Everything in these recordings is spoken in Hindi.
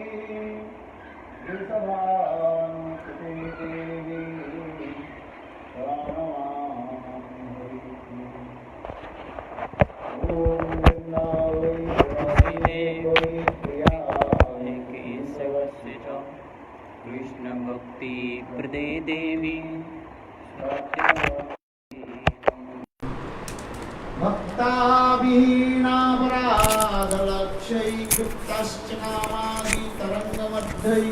कृष्ण भक्ति प्रदे देवी भक्ताभिहीनापराधलक्ष्यैर्युक्तश्च नामादि तरङ्गमध्यै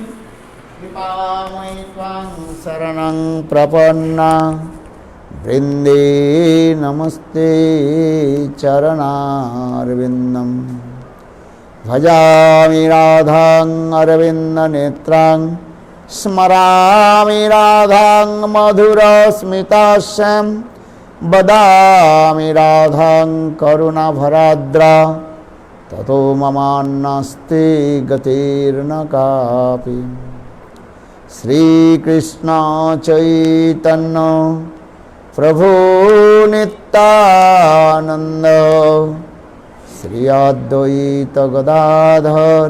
कृपामयि त्वां शरणं प्रपन्ना वृन्दे नमस्ते चरणारविन्दं भजामि राधां अरविन्दनेत्रां स्मरामि राधां मधुरस्मितास्यां वदामि राधां करुणाभराद्रा ततो ममान्नास्ति गतिर्न कापि। श्रीकृष्ण चैतन्य प्रभु नित्यानंद श्री अद्वैत गदाधर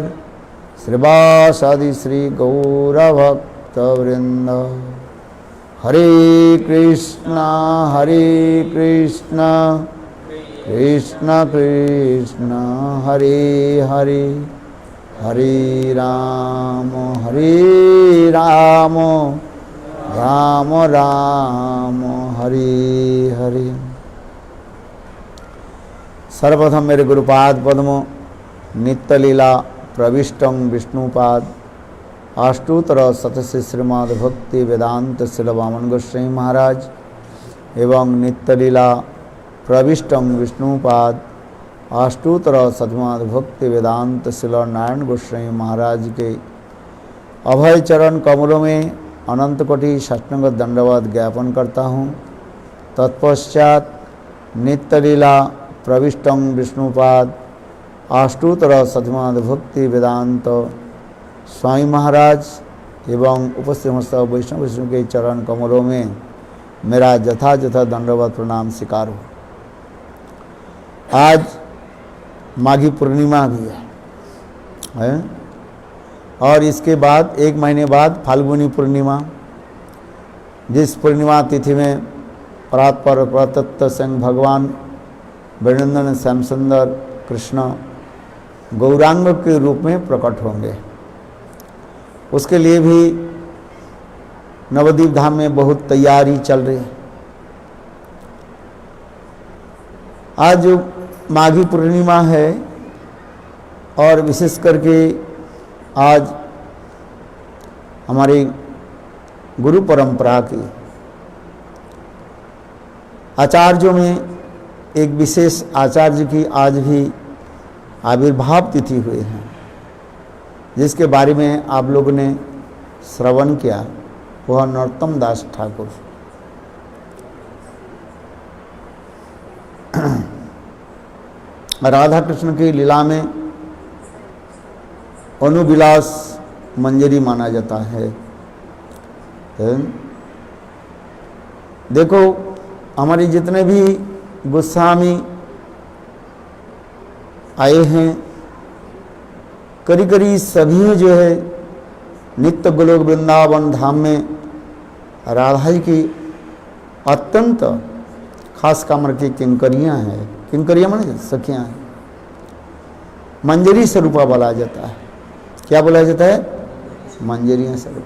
श्रीवासादि श्री गौरभक्तवृंद। हरे कृष्ण कृष्ण कृष्ण हरे हरे हरे राम राम राम हरे हरे। सर्वप्रथम मेरे गुरुपाद पद्म नित्य लीला प्रविष्टं विष्णुपाद अष्टोत्तर शतश्री श्रीमद् भक्ति वेदांत श्रील वामन गोस्वामी महाराज एवं नित्य लीला प्रविष्टं विष्णुपाद अष्टोत्तर शतमद् भक्ति वेदांत श्रील नारायण गोस्वामी महाराज के अभय चरण कमलों में अनंत कोटि साष्टांग दंडवत ज्ञापन करता हूँ। तत्पश्चात नित्य लीला प्रविष्टं विष्णुपाद अष्टोत्तर शतमद् भक्ति वेदांत स्वामी महाराज एवं उपस्थित समस्त वैष्णव के चरण कमलों में मेरा यथायथ दंडवत प्रणाम स्वीकार हो। आज माघी पूर्णिमा भी है और इसके बाद एक महीने बाद फाल्गुनी पूर्णिमा, जिस पूर्णिमा तिथि में परात्पर प्रतत्व संग भगवान वृंदावन श्याम सुंदर कृष्ण गौरांग के रूप में प्रकट होंगे। उसके लिए भी नवद्वीप धाम में बहुत तैयारी चल रही है। आज जो माघी पूर्णिमा है और विशेष करके आज हमारी गुरु परंपरा की आचार्यों में एक विशेष आचार्य की आज भी आविर्भाव तिथि हुई है, जिसके बारे में आप लोगों ने श्रवण किया। वह नरोत्तम दास ठाकुर। राधा कृष्ण की लीला में अनुविलास मंजरी माना जाता है। देखो हमारे जितने भी गोस्वामी आए हैं करीब करीब सभी जो है नित्य गोलोक वृंदावन धाम में राधा जी की अत्यंत खास कामर की किंकरियाँ हैं। किंकरियाँ माने सखियाँ हैं। मंजरी स्वरूपा बोला जाता है। क्या बोला जाता है? मंजरियाँ स्वरूप।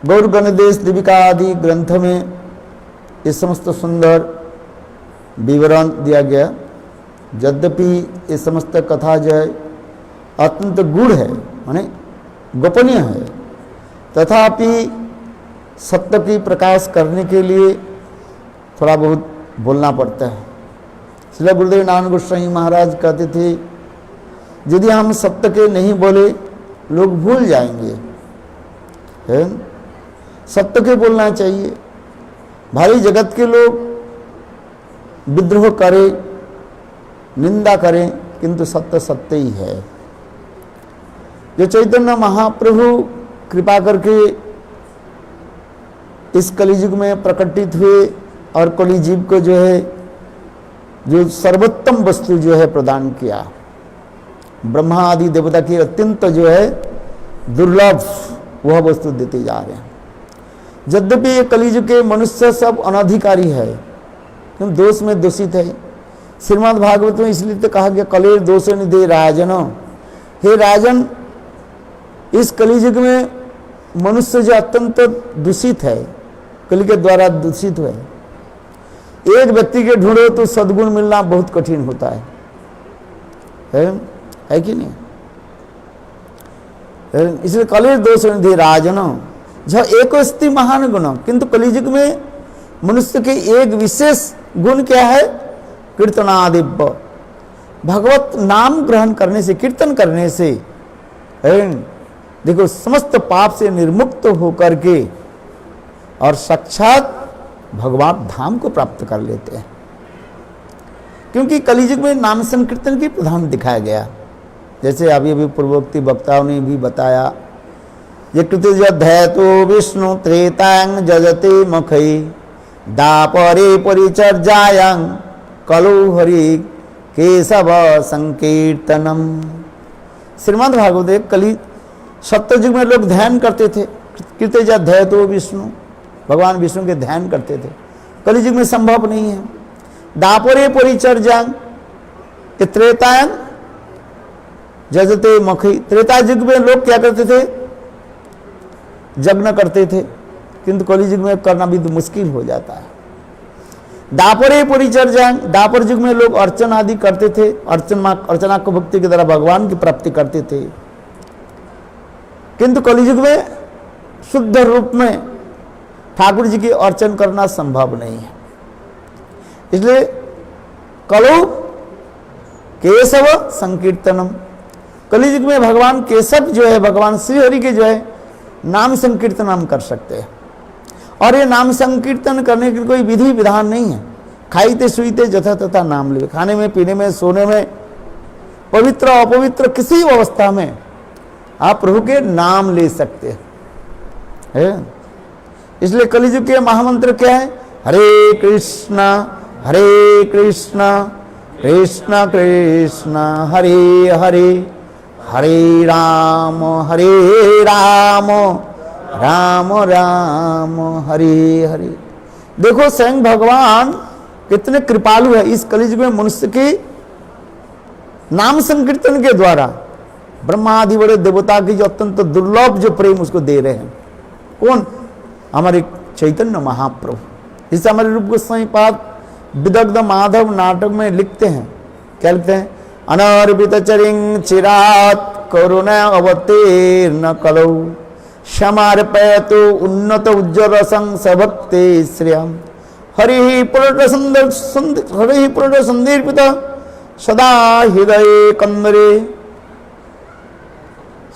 गौर गणदेश दीपिका आदि ग्रंथ में इस समस्त सुंदर विवरण दिया गया। यद्यपि ये समस्त कथा जो है अत्यंत गूढ़ है, माने गोपनीय है, तथापि सत्य की प्रकाश करने के लिए थोड़ा बहुत बोलना पड़ता है। श्रील गुरुदेव नारायण गोस्वामी महाराज कहते थे, यदि हम सत्य के नहीं बोले लोग भूल जाएंगे, है? सत्य के बोलना चाहिए। भारी जगत के लोग विद्रोह करें, निंदा करें, किंतु सत्य सत्य ही है। जो चैतन्य महाप्रभु कृपा करके इस कलियुग में प्रकटित हुए और कलिजीव को जो है जो सर्वोत्तम वस्तु जो है प्रदान किया, ब्रह्मा आदि देवता की अत्यंत जो है दुर्लभ वह वस्तु देते जा रहे हैं। यद्यपि ये कलियुग के मनुष्य सब अनधिकारी है, क्यों दोष में दूषित है। श्रीमद् भागवत में इसलिए तो कहा गया कलेर दोष निधे राजन, हे राजन इस कलियुग में मनुष्य जो अत्यंत दूषित है, कलि के द्वारा दूषित हुए। एक व्यक्ति के ढूंढो तो सद्गुण मिलना बहुत कठिन होता है कि नहीं। इसलिए कलेर दोष निधि राजन जो एक स्थिति महान गुण, किंतु कलियुग में मनुष्य के एक विशेष गुण क्या है, कीर्तनादिव्य, भगवत नाम ग्रहण करने से, कीर्तन करने से देखो समस्त पाप से निर्मुक्त होकर के और साक्षात भगवान धाम को प्राप्त कर लेते हैं। क्योंकि कलियुग में नाम संकीर्तन की प्रधान दिखाया गया, जैसे अभी अभी पूर्वोक्ति वक्ताओं ने भी बताया। ये कृतिजधैतो विष्णु त्रेतांग जजते मखई दापरे परिचर्यायां कलु हरि केशव संकीर्तनम। श्रीमद् भागवत कलि सत्ययुग में लोग ध्यान करते थे, कृतिजधैतो विष्णु, भगवान विष्णु के ध्यान करते थे। कलियुग में संभव नहीं है। दापरे परिचर्यां, त्रेतायन जजते मखई, त्रेता युग में लोग क्या करते थे, यज्ञ करते थे, किंतु कलियुग में करना भी तो मुश्किल हो जाता है। दापरे परिचर्या, दापर युग में लोग अर्चन आदि करते थे, अर्चना को भक्ति के द्वारा भगवान की प्राप्ति करते थे, किंतु कलियुग में शुद्ध रूप में ठाकुर जी की अर्चन करना संभव नहीं है। इसलिए कलु केशव संकीर्तनम, कलियुग में भगवान केशव जो है, भगवान श्री हरि के जो है नाम संकीर्तन हम कर सकते हैं। और ये नाम संकीर्तन करने की कोई विधि विधान नहीं है। खाईते सुईते जथा तथा नाम ले, खाने में पीने में सोने में, पवित्र अपवित्र किसी अवस्था में आप प्रभु के नाम ले सकते हैं। इसलिए कलियुग के महामंत्र क्या है, हरे कृष्णा कृष्ण कृष्ण हरे हरे, हरे राम राम राम हरे हरे। देखो स्वयं भगवान कितने कृपालु है, इस कलियुग में मनुष्य के नाम संकीर्तन के द्वारा ब्रह्मा आदि बड़े देवता की जो अत्यंत दुर्लभ जो प्रेम उसको दे रहे हैं। कौन, हमारे चैतन्य महाप्रभु। जिसे हमारे रूप गोस्वामी पाद विदग्ध माधव नाटक में लिखते हैं, क्या लिखते हैं, अनर्पित चरिंग चिरात करुणा अवतीर्ण कलौ क्षमार्पयतु उन्नत उज्ज्वल संभक्ते श्रियम हरि पुरुष संदीर्पित सदा हृदय कंदरे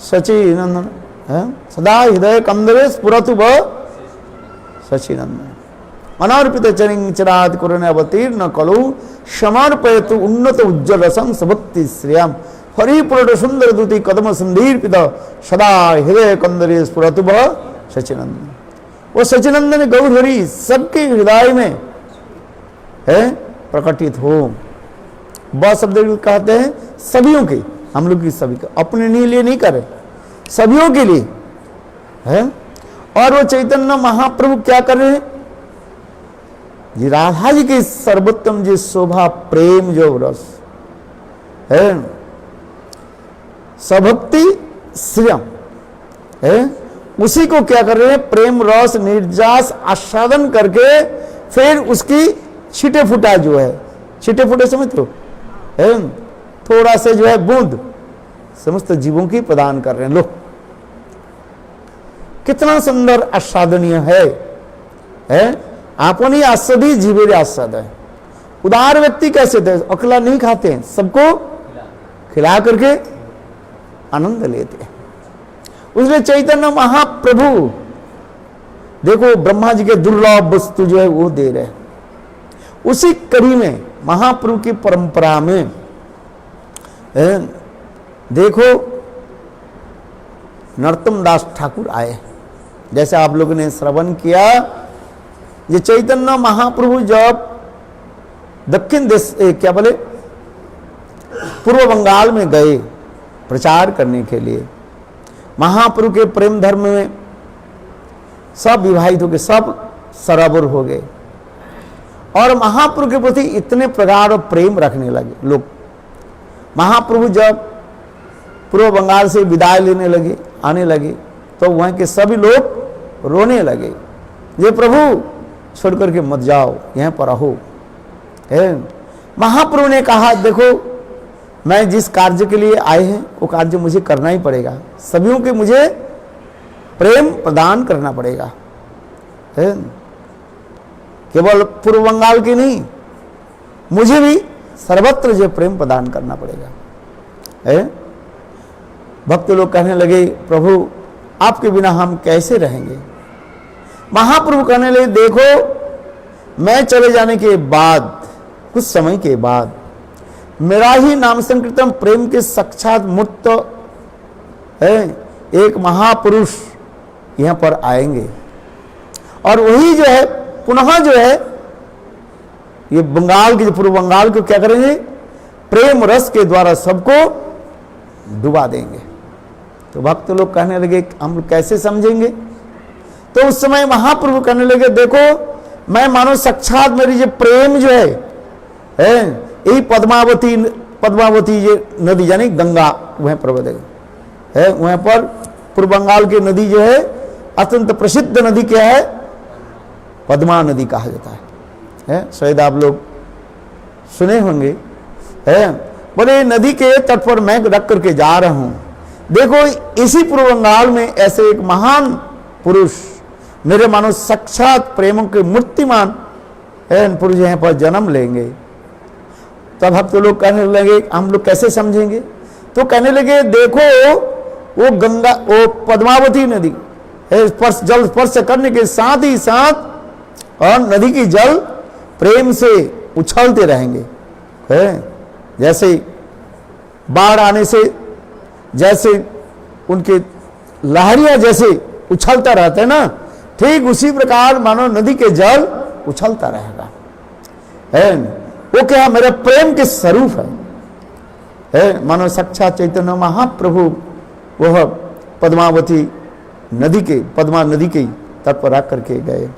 सचिनंदन, सदा हृदय कंदरे स्फुरतु व सचिनंदन। अनर्पित चरिंग चिरात करुणा अवतीर्ण कलौ क्षमार्पयतु उन्नत उज्ज्वल संभक्ति श्रियम हरि पुरुष सुंदर दूति कदम संदीर्पित सदा हृदय कंदरे स्फुरतु व सचिनंदन। वो सचिनंदन गौर हरि सबके हृदय में है प्रकटित हो। वह शब्द कहते हैं सभियों के, हम लोग की सभी का, अपने लिए नहीं करे, सभियों के लिए है। और वो चैतन्य महाप्रभु क्या कर रहे हैं, जी राधा जी के सर्वोत्तम जी शोभा प्रेम जो रस है, सभक्ति श्रियम है, उसी को क्या कर रहे हैं, प्रेम रस निर्जास आस्वादन करके फिर उसकी छिटे फुटा जो है, छिटे फुटे समझते हो, थोड़ा से जो है बूंद समस्त जीवों की प्रदान कर रहे हैं। लो कितना सुंदर आस्वादनीय है आपनी आस्वादी जीवेरे आस्वाद है। उदार व्यक्ति कैसे थे, अकेला नहीं खाते हैं, सबको खिला करके आनंद लेते हैं। उसने चैतन्य महाप्रभु देखो ब्रह्मा जी के दुर्लभ वस्तु जो है वो दे रहे हैं। उसी कड़ी में महाप्रभु की परंपरा में देखो नरोत्तम दास ठाकुर आए, जैसे आप लोगों ने श्रवण किया। ये चैतन्य महाप्रभु जब दक्षिण देश क्या बोले पूर्व बंगाल में गए प्रचार करने के लिए। महाप्रभु के प्रेम धर्म में सब विवाहित हो गए, सब सराबर हो गए और महाप्रभु के प्रति इतने प्रगाढ़ प्रेम रखने लगे लोग। महाप्रभु जब पूर्व बंगाल से विदाई लेने लगे, आने लगे, तो वहां के सभी लोग रोने लगे, ये प्रभु छोड़ करके मत जाओ, यहां पर रहो। महाप्रभु ने कहा, देखो मैं जिस कार्य के लिए आए हैं वो कार्य मुझे करना ही पड़ेगा, सभी के मुझे प्रेम प्रदान करना पड़ेगा। केवल पूर्व बंगाल की नहीं, मुझे भी सर्वत्र जो प्रेम प्रदान करना पड़ेगा। भक्त लोग कहने लगे, प्रभु आपके बिना हम कैसे रहेंगे। महाप्रभु कहने लगे, देखो मैं चले जाने के बाद, कुछ समय के बाद मेरा ही नाम संकीर्तन प्रेम के साक्षात मूर्त है एक महापुरुष यहां पर आएंगे और वही जो है पुनः जो है ये बंगाल के, पूर्व बंगाल को क्या करेंगे, प्रेम रस के द्वारा सबको डुबा देंगे। तो भक्त लोग कहने लगे, हम लोग कैसे समझेंगे। तो उस समय महाप्रभु कहने लगे, देखो मैं मानो साक्षात मेरी जो प्रेम जो है यही पद्मावती ये नदी यानी गंगा वह प्रबल है, वहां पर पूर्व बंगाल की नदी जो है अत्यंत प्रसिद्ध नदी क्या है, पद्मा नदी कहा जाता है। शायद आप लोग सुने होंगे। बोले नदी के तट पर मैं रख करके जा रहा हूं, देखो इसी पूर्व बंगाल में ऐसे एक महान पुरुष मेरे मानो साक्षात प्रेमों के मूर्तिमान पुरुष यहां पर जन्म लेंगे। तब भक्त लोग कहने लगे, हम लोग कैसे समझेंगे। तो कहने लगे, देखो वो गंगा, वो पद्मावती नदी स्पर्श, जल स्पर्श करने के साथ ही साथ और नदी की जल प्रेम से उछलते रहेंगे। जैसे बाढ़ आने से जैसे उनके लहरियां जैसे उछलता रहता है ना, ठीक उसी प्रकार मानो नदी के जल उछलता रहेगा। वो क्या, मेरे प्रेम के स्वरूप है। मानो साक्षात चैतन्य महाप्रभु वह पद्मावती नदी के, पद्मा नदी के तट पर रख करके गए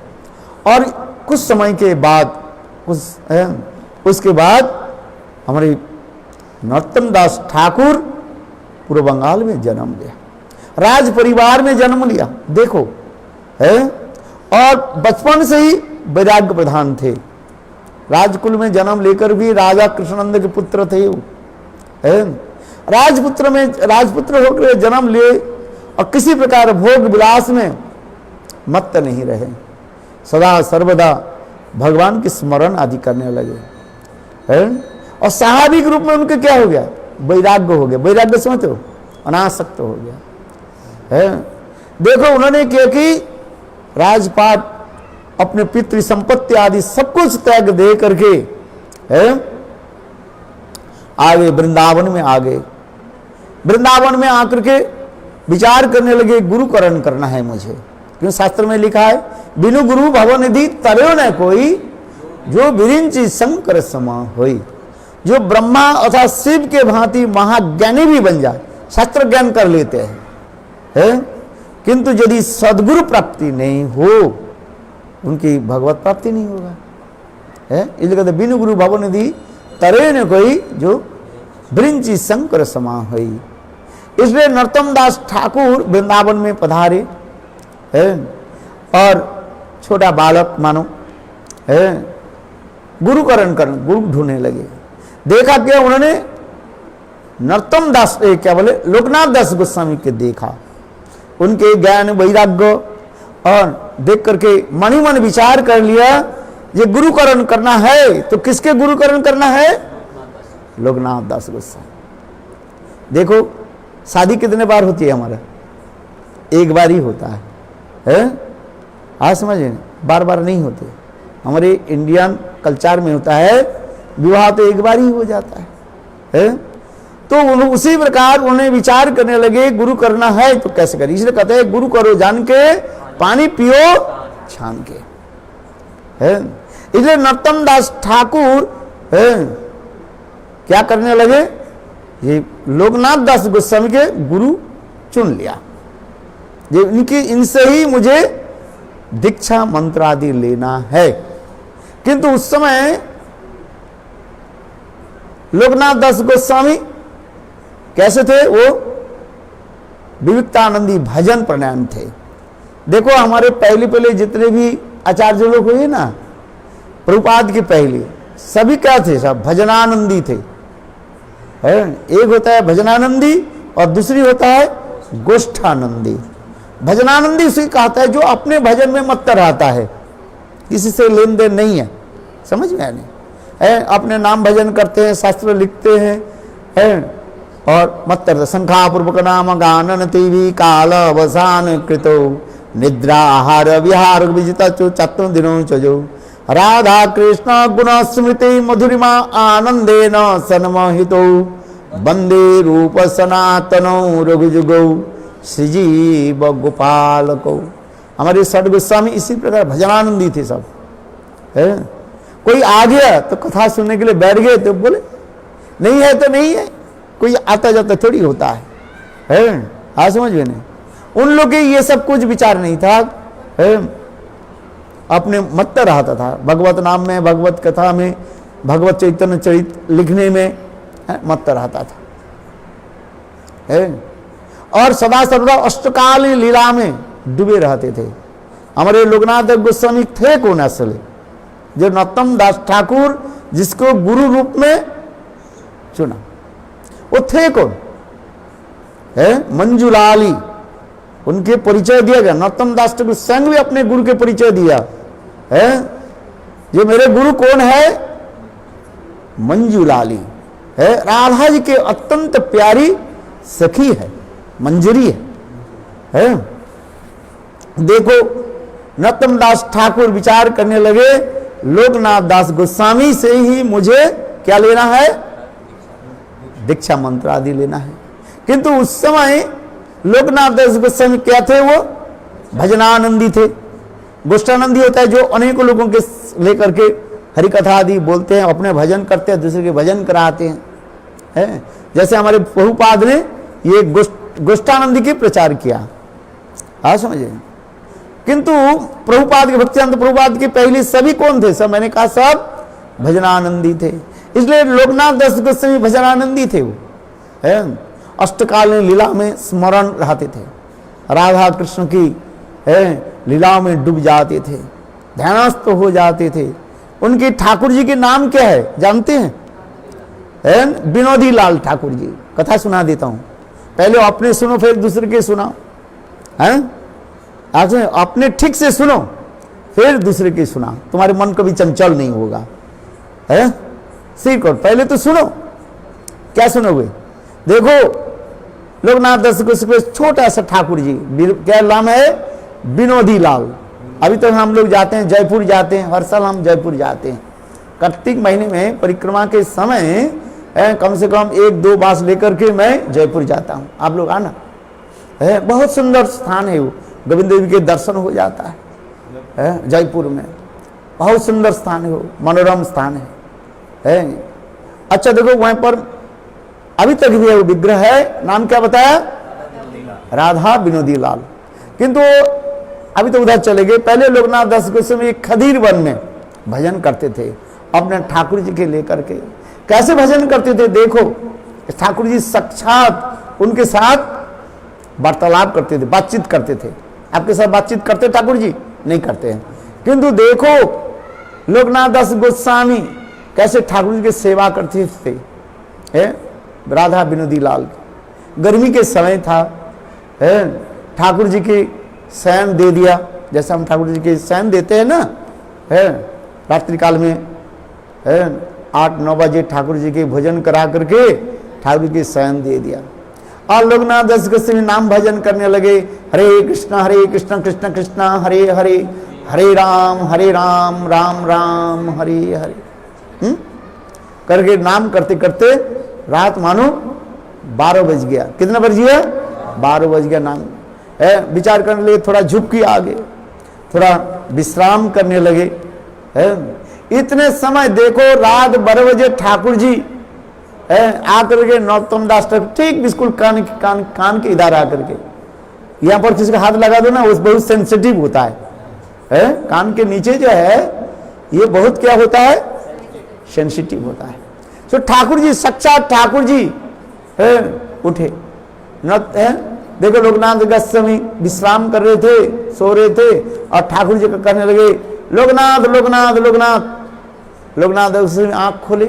और कुछ समय के बाद उसके बाद हमारे नरोत्तम दास ठाकुर पूर्व बंगाल में जन्म लिया, राज परिवार में जन्म लिया। देखो और बचपन से ही वैराग्य प्रधान थे, राजकुल में जन्म लेकर भी राजा कृष्णनंद के पुत्र थे वो। राजपुत्र होकर जन्म लिए और किसी प्रकार भोग विलास में मत्त नहीं रहे, सदा सर्वदा भगवान के स्मरण आदि करने लगे। और स्वाभाविक रूप में उनके क्या हो गया, वैराग्य हो गया। वैराग्य समझते हो, अनासक्त हो गया। देखो उन्होंने क्या कि राजपाट, अपने पितृ संपत्ति आदि सब कुछ त्याग दे करके आगे वृंदावन में आ गए। वृंदावन में आकर के विचार करने लगे, गुरुकरण करना है मुझे, क्यों शास्त्र में लिखा है, बिनु गुरु भवनिधि तरयो न कोई, जो विरिंचि शंकर समा होई। जो ब्रह्मा अर्थात शिव के भांति महाज्ञानी भी बन जाए, शास्त्र ज्ञान कर लेते हैं, किंतु यदि सदगुरु प्राप्ति नहीं हो उनकी भगवत प्राप्ति नहीं होगा। इसलिए कहते बिनु गुरु भवनिधि तरे न कोई, जो वृंचि शंकर समा हुई। इसलिए नरोत्तम दास ठाकुर वृंदावन में पधारे और छोटा बालक मानो गुरुकरण कर गुरु ढूंढने लगे। देखा क्या उन्होंने, नरोत्तम दास क्या बोले, लोकनाथ दास गोस्वामी के देखा, उनके ज्ञान वैराग्य और देख करके मन ही मन विचार कर लिया, ये गुरुकरण करना है तो किसके गुरुकरण करना है, लोकनाथ दास गोस्वामी। देखो शादी कितने बार होती है हमारा, एक बार ही होता है। आज समझे, बार बार नहीं होते। हमारे इंडियन कल्चर में होता है विवाह तो एक बार ही हो जाता है। तो उसी प्रकार उन्हें विचार करने लगे, गुरु करना है तो कैसे करें। इसलिए कहते हैं गुरु करो जान के, पानी पियो छान के। इसलिए नरोत्तम दास ठाकुर क्या करने लगे, ये लोकनाथ दास गोस्वामी के गुरु चुन लिया, ये इनसे ही मुझे दीक्षा मंत्र आदि लेना है। किंतु उस समय लोकनाथ दास गोस्वामी कैसे थे? वो विविक्तानंदी भजन प्राणायाम थे। देखो हमारे पहले जितने भी आचार्य लोग हुए ना, प्रभुपाद के पहले सभी क्या थे? सब भजनानंदी थे। एक होता है भजनानंदी और दूसरी होता है गोष्ठानंदी। भजनानंदी उसे कहता है जो अपने भजन में मत्त रहता है, किसी से लेन देन नहीं है, समझ में आने है, अपने नाम भजन करते हैं, शास्त्र लिखते हैं और मत्त शंखा पूर्वक नाम गानन तीवी काल अवसान कृतो निद्रा आहार विहार विजिता चो चतुर दिनों चजो राधा कृष्ण गुण स्मृति मधुरिमा आनंदेन सन्मोहितो वंदे रूप सनातनो रघुजुगो श्रीजीव गोपाल को। हमारे षड गोस्वामी इसी प्रकार भजनानंदी थे सब है। कोई आ गया तो कथा सुनने के लिए बैठ गए तो बोले, नहीं है तो नहीं है, कोई आता जाता थोड़ी होता है। हाँ समझ में नहीं, उन लोग के ये सब कुछ विचार नहीं था है? अपने मत्त रहता था भगवत नाम में, भगवत कथा में, भगवत चैतन्य चरित लिखने में मत्त रहता था है? और सदा सर्वदा अष्टकालीन लीला में डूबे रहते थे। हमारे लोकनाथ गोस्वामी थे कौन असल? जो नरोत्तम दास ठाकुर जिसको गुरु रूप में चुना, वो थे कौन? है मंजूलाली, उनके परिचय दिया गया। नरोत्तम दास ठाकुर स्वयं भी अपने गुरु के परिचय दिया है। ये मेरे गुरु कौन है? मंजूलाली है, राधा जी के अत्यंत प्यारी सखी है, मंजरी है। देखो नरोत्तम दास ठाकुर विचार करने लगे, लोकनाथ दास गोस्वामी से ही मुझे क्या लेना है? दीक्षा मंत्र आदि लेना है। किंतु उस समय लोकनाथ दास गोस्वामी क्या थे? वो भजनानंदी थे। गोष्ठानंदी होता है जो अनेकों लोगों के लेकर के हरि कथा आदि बोलते हैं, अपने भजन करते हैं, दूसरे के भजन कराते हैं। जैसे हमारे प्रभुपाद ने ये गोष्ठानंदी के प्रचार किया, हाँ समझे। किंतु प्रभुपाद के भक्तिवेदांत प्रभुपाद के पहले सभी कौन थे? सब मैंने कहा सब भजनानंदी थे। इसलिए लोकनाथ दास गोस्वामी भजनानंदी थे। वो है अष्टकालीन लीला में स्मरण रहते थे, राधा कृष्ण की है लीला में डूब जाते थे, ध्यानस्थ हो जाते थे। उनके ठाकुर जी के नाम क्या है जानते हैं? विनोदी लाल ठाकुर जी। कथा सुना देता हूं, पहले अपने सुनो फिर दूसरे के सुनाओ। आज अपने ठीक से सुनो फिर दूसरे के सुना, तुम्हारे मन कभी चंचल नहीं होगा। है सीख और पहले तो सुनो। क्या सुनोगे? देखो लोकनाथ दास गोस्वामी छोटा सा ठाकुर जी, क्या नाम है? विनोदी लाल। अभी तो हम लोग जाते हैं जयपुर, जाते हैं हर साल हम जयपुर जाते हैं। कार्तिक महीने में परिक्रमा के समय कम से कम 1-2 बास लेकर के मैं जयपुर जाता हूँ। आप लोग आना, है बहुत सुंदर स्थान है वो, गोविंद देव के दर्शन हो जाता है जयपुर में। बहुत सुंदर स्थान है वो, मनोरम स्थान है। अच्छा देखो वहां पर अभी तक भी वो विग्रह है, नाम क्या बताया? राधा विनोदी लाल। किंतु अभी तो उधर चले गए। पहले लोकनाथ दास गोस्वामी खदीर वन में भजन करते थे अपने ठाकुर जी के लेकर के। कैसे भजन करते थे? देखो ठाकुर जी साक्षात उनके साथ वार्तालाप करते थे, बातचीत करते थे। आपके साथ बातचीत करते ठाकुर जी? नहीं करते हैं। किंतु देखो लोकनाथ दास गोस्वामी कैसे ठाकुर जी की सेवा करते थे। राधा विनोदी लाल, गर्मी के समय था, ठाकुर जी की शयन दे दिया, जैसे हम ठाकुर जी के शयन देते हैं ना, रात्रि काल में 8-9 बजे ठाकुर जी के भोजन करा करके ठाकुर जी के शयन दे दिया। और लोकनाथ दास गोस्वामी नाम भजन करने लगे, हरे कृष्ण कृष्ण कृष्ण हरे हरे, हरे राम राम राम हरे हरे करके नाम करते करते रात मानो 12 बज गया। कितना बज गया? 12 बज गया। नाम विचार करने लगे, थोड़ा झुक के आगे, थोड़ा विश्राम करने लगे। इतने समय देखो रात 12 बजे ठाकुर जी आकर के नरोत्तम दास ठाकुर ठीक बिल्कुल कान के इधर आकर के, यहाँ पर किसी का हाथ लगा दो ना, उस बहुत सेंसिटिव होता है, कान के नीचे जो है ये बहुत क्या होता है, सेंसिटिव होता है। तो ठाकुर जी, साक्षात ठाकुर जी उठे, देखो लोकनाथ गोस्वामी विश्राम कर रहे थे, सो रहे थे, और ठाकुर जी कहने लगे लोकनाथ लोकनाथ लोकनाथ। लोकनाथ गोस्वामी आंख खोले,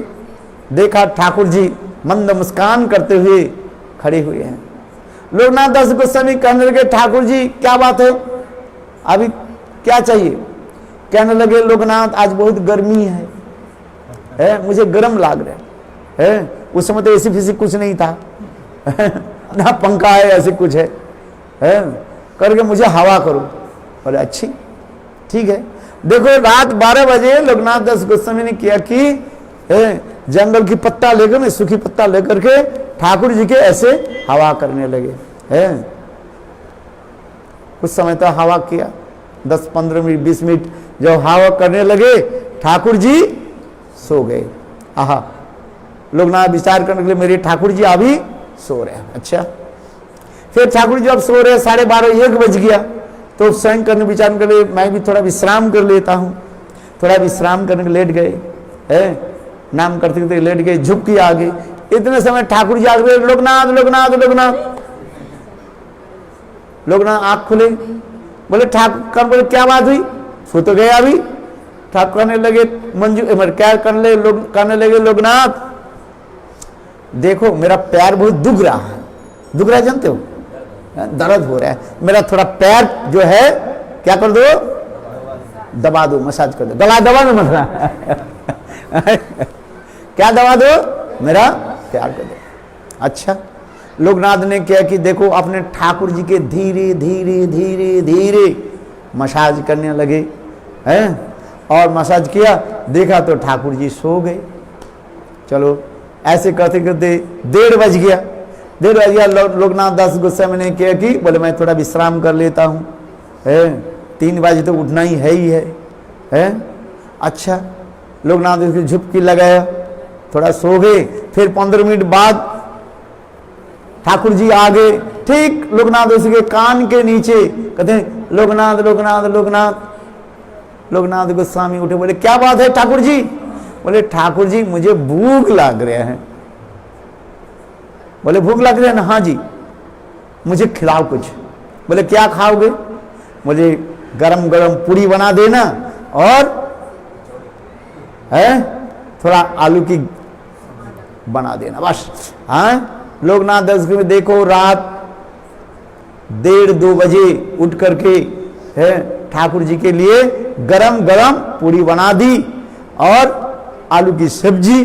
देखा ठाकुर जी मंद मुस्कान करते हुए खड़े हुए हैं। लोकनाथ दास गोस्वामी कहने लगे ठाकुर जी क्या बात है, अभी क्या चाहिए? कहने लगे लोकनाथ आज बहुत गर्मी है, मुझे गर्म लाग रहा है। उस समय तो एसी फिसी कुछ नहीं था, ना पंखा है, ऐसे कुछ है, करके मुझे हवा करो। बोले अच्छी ठीक है। देखो रात 12 बजे लोकनाथ दास गोस्वामी ने किया कि जंगल की पत्ता लेकर में, सूखी पत्ता लेकर के ठाकुर जी के ऐसे हवा करने लगे। कुछ समय तक हवा किया, 10-15 मिनट 20 मिनट जब हवा करने लगे ठाकुर जी सो गए। आहा, लोग ना विचार करने के लिए मेरे ठाकुर जी अभी सो रहे हैं। अच्छा, फिर ठाकुर जी अब सो रहे, 12:30-1 बज गया, तो स्वयं करने विचार कर लिए मैं भी थोड़ा विश्राम कर लेता हूँ। थोड़ा विश्राम करने के लेट गए, नाम करते करते लेट गए, झुक आ गए। इतने समय ठाकुर जी आ गए, लोकनाथ लोकनाथ लोकनाथ। लोकनाथ आंख खुले, बोले ठाकुर, बोले क्या बात हुई, सो तो गया अभी। ठाकुर कहने लगे मंजू क्या कहने लगे लोकनाथ देखो मेरा पैर बहुत दुख रहा है। दुख रहा है जानते हो, दर्द हो रहा है मेरा, थोड़ा पैर जो है क्या कर दो, दबा दो, मसाज कर दो, गला दबा दो, मतलब क्या दबा दो, मेरा प्यार कर दो। अच्छा, लोकनाथ ने क्या कि देखो अपने ठाकुर जी के धीरे धीरे धीरे धीरे मसाज करने लगे हैं, और मसाज किया, देखा तो ठाकुर जी सो गए। चलो ऐसे करते करते 1:30 बज गया। 1:30 बज गया, लोकनाथ दास गोस्वामी ने क्या कि बोले मैं थोड़ा विश्राम कर लेता हूँ, 3 बजे तो उठना ही है। अच्छा, लोकनाथ उसकी झुपकी लगाया, थोड़ा सो गए। फिर 15 मिनट बाद ठाकुर जी आ गए, ठीक लोकनाथ उसके कान के नीचे, कहते हैं लोकनाथ लोकनाथ लोकनाथ। लोकनाथ गोस्वामी उठे, बोले क्या बात है ठाकुर जी? बोले ठाकुर जी मुझे भूख लग रहा है। बोले भूख लग रहा है ना? हाँ जी, मुझे खिलाओ कुछ। बोले क्या खाओगे? मुझे गरम गरम पूरी बना देना, और थोड़ा आलू की बना देना बस। हाँ, लोकनाथ दास में देखो रात 1:30-2 बजे उठ करके ठाकुर जी के लिए गरम गरम पूरी बना दी, और आलू की सब्जी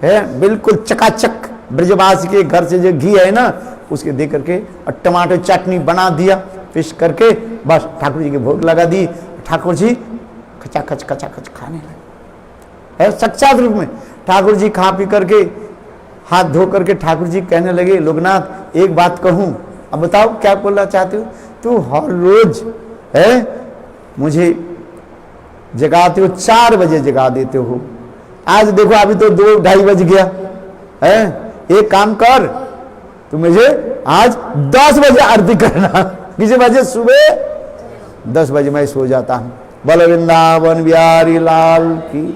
है, बिल्कुल चकाचक ब्रजवास के घर से जो घी है ना उसके दे करके, और टमाटर चटनी बना दिया फिश करके, बस ठाकुर जी की भोग लगा दी। ठाकुर जी खचाखच खचाखच खाने लगे, साक्षात रूप में। ठाकुर जी खा पी करके हाथ धो करके ठाकुर जी कहने लगे लोकनाथ एक बात कहूं, अब बताओ क्या बोलना चाहते हो? तू हर रोज मुझे जगाते हो, 4 बजे जगा देते हो, आज देखो अभी तो 2-2:30 बज गया है। एक काम कर, तू मुझे आज 10 बजे आरती करना। किसी बजे सुबह 10 बजे मैं सो जाता हूँ। बोलो वृंदावन बिहारी लाल की।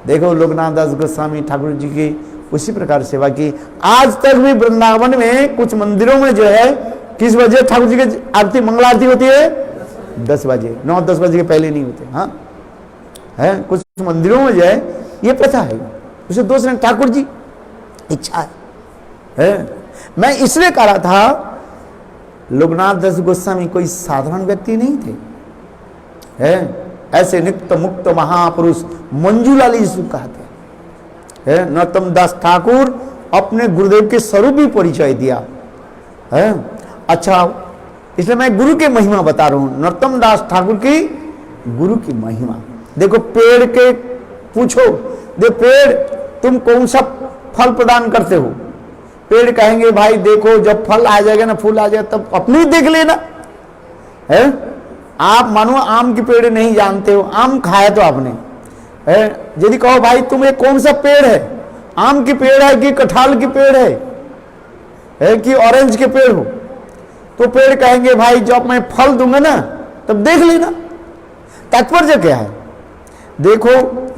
देखो लोकनाथ दास गोस्वामी ठाकुर जी की उसी प्रकार सेवा की। आज तक भी वृंदावन में कुछ मंदिरों में जो है किस बजे ठाकुर जी की आरती, मंगल आरती होती है? 10 बजे, 9-10 बजे के पहले नहीं होते। हाँ है, कुछ मंदिरों में जो है ये प्रथा है, उसे दोष नहीं, ठाकुर जी इच्छा है। मैं इसलिए कह रहा था लोकनाथ दास गोस्वामी कोई साधारण व्यक्ति नहीं थे, ऐसे नित्य मुक्त महापुरुष मंजूलाल यीशु कहते हैं। नरोत्तम दास ठाकुर अपने गुरुदेव के स्वरूप भी परिचय दिया है। अच्छा, इसलिए मैं गुरु की महिमा बता रहा हूं, नरोत्तम दास ठाकुर की गुरु की महिमा। देखो पेड़ के पूछो, दे पेड़ तुम कौन सा फल प्रदान करते हो? पेड़ कहेंगे भाई देखो जब फल आ जाएगा ना, फूल आ जाएगा तब अपनी देख लेना है। आप मानो आम की पेड़ नहीं जानते हो, आम खाया तो आपने है। यदि कहो भाई तुम ये कौन सा पेड़ है, आम की पेड़ है कि कटहल की पेड़ है कि ऑरेंज के पेड़ हो, तो पेड़ कहेंगे भाई जब मैं फल दूंगा ना तब देख लेना। तात्पर्य क्या है? देखो,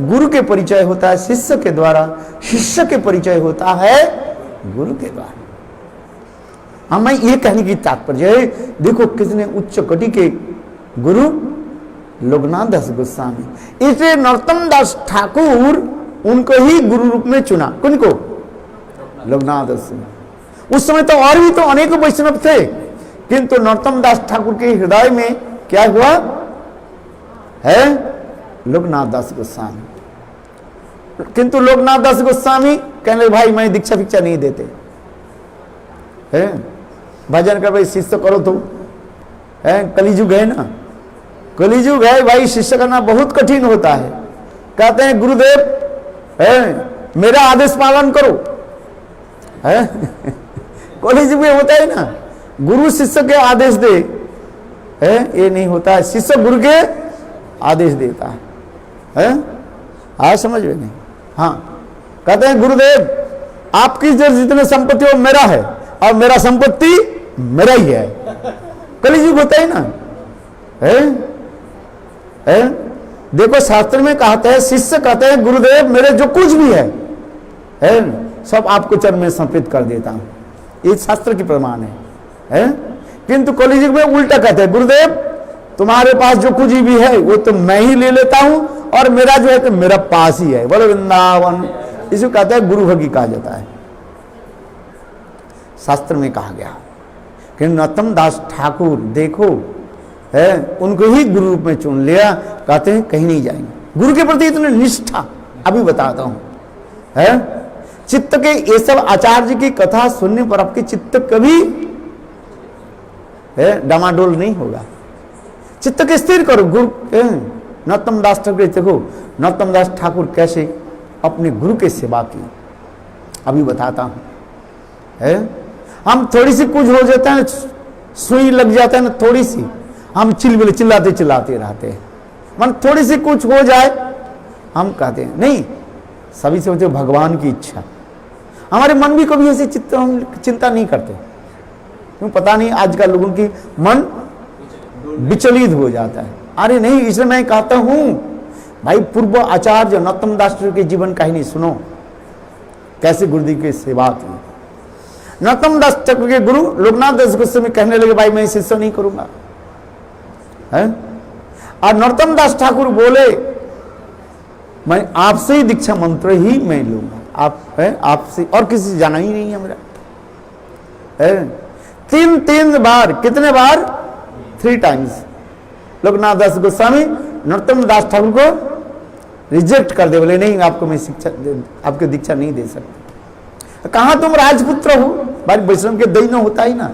गुरु के परिचय होता है शिष्य के द्वारा, शिष्य के परिचय होता है गुरु के द्वारा। हमें ये कहने की तात्पर्य है, देखो कितने उच्च कोटि के गुरु लोकनाथ दास गोस्वामी, इसलिए नरोत्तम दास ठाकुर उनको ही गुरु रूप में चुना। किनको? लोकनाथ दास। उस समय तो और भी तो अनेक वैष्णव थे, किंतु नरोत्तम दास ठाकुर के हृदय में क्या हुआ है? लोकनाथ दास गोस्वामी। किंतु लोकनाथ दास गोस्वामी कहने भाई मैं दीक्षा भिक्षा नहीं देते है, भजन कर भाई शिष्य करो तो है। कलिजुग है ना, कलिजुग है भाई, शिष्य करना बहुत कठिन होता है। कहते हैं गुरुदेव है मेरा आदेश पालन करो है कलिजुग में होता है ना, गुरु शिष्य के आदेश दे है, ये नहीं होता है। शिष्य गुरु के आदेश देता है। आज समझ में नहीं? हाँ, कहते हैं गुरुदेव आपकी जो जितने संपत्ति हो मेरा है और मेरा संपत्ति मेरा ही है। कलिजुग होता है ना है? देखो शास्त्र में कहते हैं, शिष्य कहते हैं गुरुदेव मेरे जो कुछ भी है सब आपको चरण में समर्पित कर देता हूं। ये शास्त्र की प्रमाण है? किंतु कलिजुग में उल्टा कहते हैं गुरुदेव तुम्हारे पास जो कुछ भी है वो तो मैं ही ले लेता हूं और मेरा जो है तो मेरा पास ही है। बोलो वृंदावन। इसे कहते हैं गुरु भगी कहा जाता है। शास्त्र में कहा गया कि नरोत्तम दास ठाकुर देखो है उनको ही गुरु रूप में चुन लिया। कहते हैं कहीं नहीं जाएंगे। गुरु के प्रति इतनी निष्ठा, अभी बताता हूं है। चित्त के ये सब आचार्य की कथा सुनने पर आपके चित्त कभी है डामाडोल नहीं होगा। चित्त के स्थिर करो। गुरु नरोत्तम दास ठाकुर देखो, नरोत्तम दास ठाकुर कैसे अपने गुरु की सेवा की, अभी बताता हूं है। हम थोड़ी सी कुछ हो जाता है, सुई लग जाता है ना थोड़ी सी, हम चिल्लाते चिल्लाते रहते हैं। मन थोड़ी सी कुछ हो जाए हम कहते हैं नहीं, सभी से होते भगवान की इच्छा। हमारे मन भी कभी ऐसे चिंता नहीं करते, क्यों पता नहीं आजकल लोगों की मन विचलित हो जाता है। अरे नहीं, इसलिए मैं कहता हूं भाई पूर्व आचार्य नरोत्तम दास के जीवन कहानी सुनो, कैसे गुरुदेव की सेवा की। नरोत्तम दास ठाकुर के गुरु लोकनाथ दास गोस्वामी कहने लगे भाई मैं शिष्य नहीं करूंगा है? और नरोत्तम दास ठाकुर बोले मैं आपसे ही दीक्षा मंत्र ही मैं लूंगा, आप है आपसे, और किसी से जाना ही नहीं है मेरा है। तीन बार, कितने बार? 3 टाइम्स लोकनाथ दास गोस्वामी नरोत्तम दास ठाकुर को रिजेक्ट कर दे, बोले नहीं आपको मैं शिक्षा आपको दीक्षा नहीं दे सकता। कहा तुम राजपुत्र हो? भाई वैष्णव के दैन्य होता ही ना,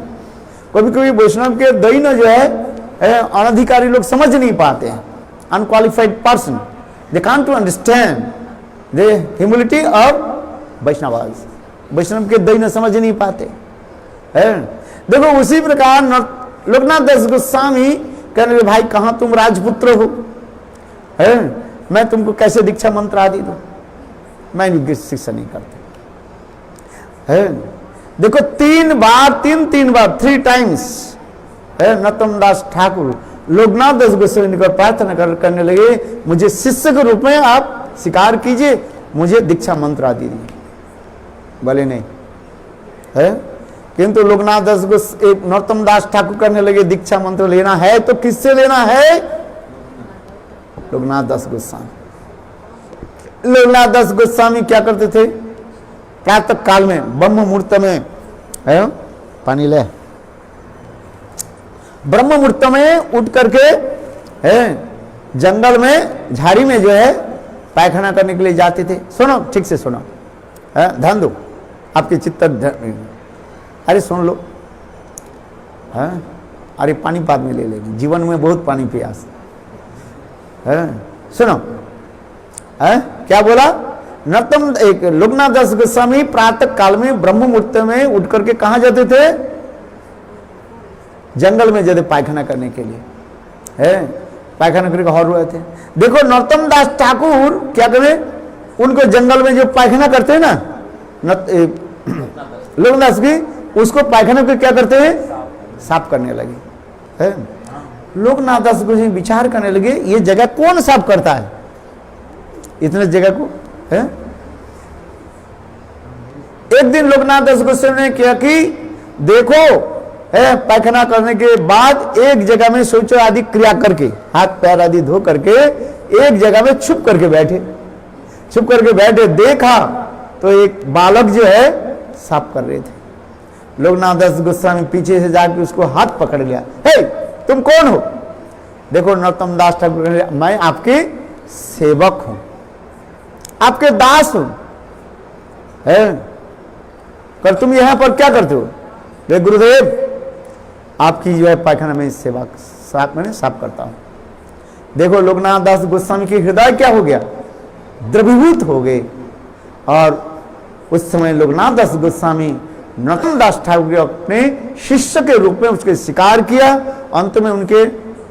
कभी कभी वैष्णव के दैन्य जो है अनधिकारी लोग समझ नहीं पाते हैं। Unqualified person, they can't to understand the humility of Vaishnavas. Vaishnav के दैन्य समझ नहीं पाते है। देखो उसी प्रकार लोकनाथ दास गोस्वामी कहने लगे भाई कहां तुम राजपुत्र हो है, मैं तुमको कैसे दीक्षा मंत्र आदि दूं, मैं शिक्षा नहीं करता है। देखो 3 बार 3 टाइम्स है नरोत्तम दास ठाकुर लोकनाथ दास गोस्वामी को प्रार्थना करने लगे मुझे शिष्य के रूप में आप स्वीकार कीजिए, मुझे दीक्षा मंत्र आदि दीजिए। बोले नहीं है। किंतु लोकनाथ दास नरोत्तम दास ठाकुर करने लगे दीक्षा मंत्र लेना है तो किससे लेना है? लोकनाथ दास गोस्वामी। लोकनाथ दास गोस्वामी क्या करते थे? प्रातः काल में ब्रह्म मुहूर्त में है, पानी ले, ब्रह्म मुहूर्त में उठ करके है जंगल में झाड़ी में जो है पायखाना करने के लिए जाते थे। सुनो ठीक से सुनो, ध्यान दो, आपके चित्त, अरे सुन लो है। अरे पानी बाद में ले लेंगे, जीवन में बहुत पानी प्यास है। सुनो है क्या बोला? लोकनाथ दास गोस्वामी प्रातः काल में ब्रह्म मुहूर्त में उठ करके कहां जाते थे? जंगल में जाते पायखाना करने के लिए है, पायखाना करके और हुए थे। देखो नरोत्तम दास ठाकुर क्या करे, उनको जंगल में जो पायखाना करते हैं ना लोकनाथ की उसको पायखाना को क्या करते हैं, साफ करने लगे है। लोकनाथ दास गोस्वामी विचार करने लगे ये जगह कौन साफ करता है, इतने जगह को है। एक दिन लोकनाथ दास गोस्वामी ने क्या कि देखो है, पायखाना करने के बाद एक जगह में शौच आदि क्रिया करके हाथ पैर आदि धो करके एक जगह में छुप करके बैठे, देखा तो एक बालक जो है साफ कर रहे थे। लोकनाथ दास गोस्वामी पीछे से जाकर उसको हाथ पकड़ लिया, हे तुम कौन हो? देखो नरोत्तम दास ठाकुर, मैं आपके सेवक हूं, आपके दास हूं है, कर तुम यहां पर क्या करते हो? रे गुरुदेव आपकी जो है पायखाना में सेवा साफ करता हूं। देखो लोकनाथ दास गोस्वामी के हृदय क्या हो गया, द्रवीभूत हो गए। और उस समय लोकनाथ दास गोस्वामी नरोत्तम दास ठाकुर अपने शिष्य के रूप में उसके स्वीकार किया। अंत में उनके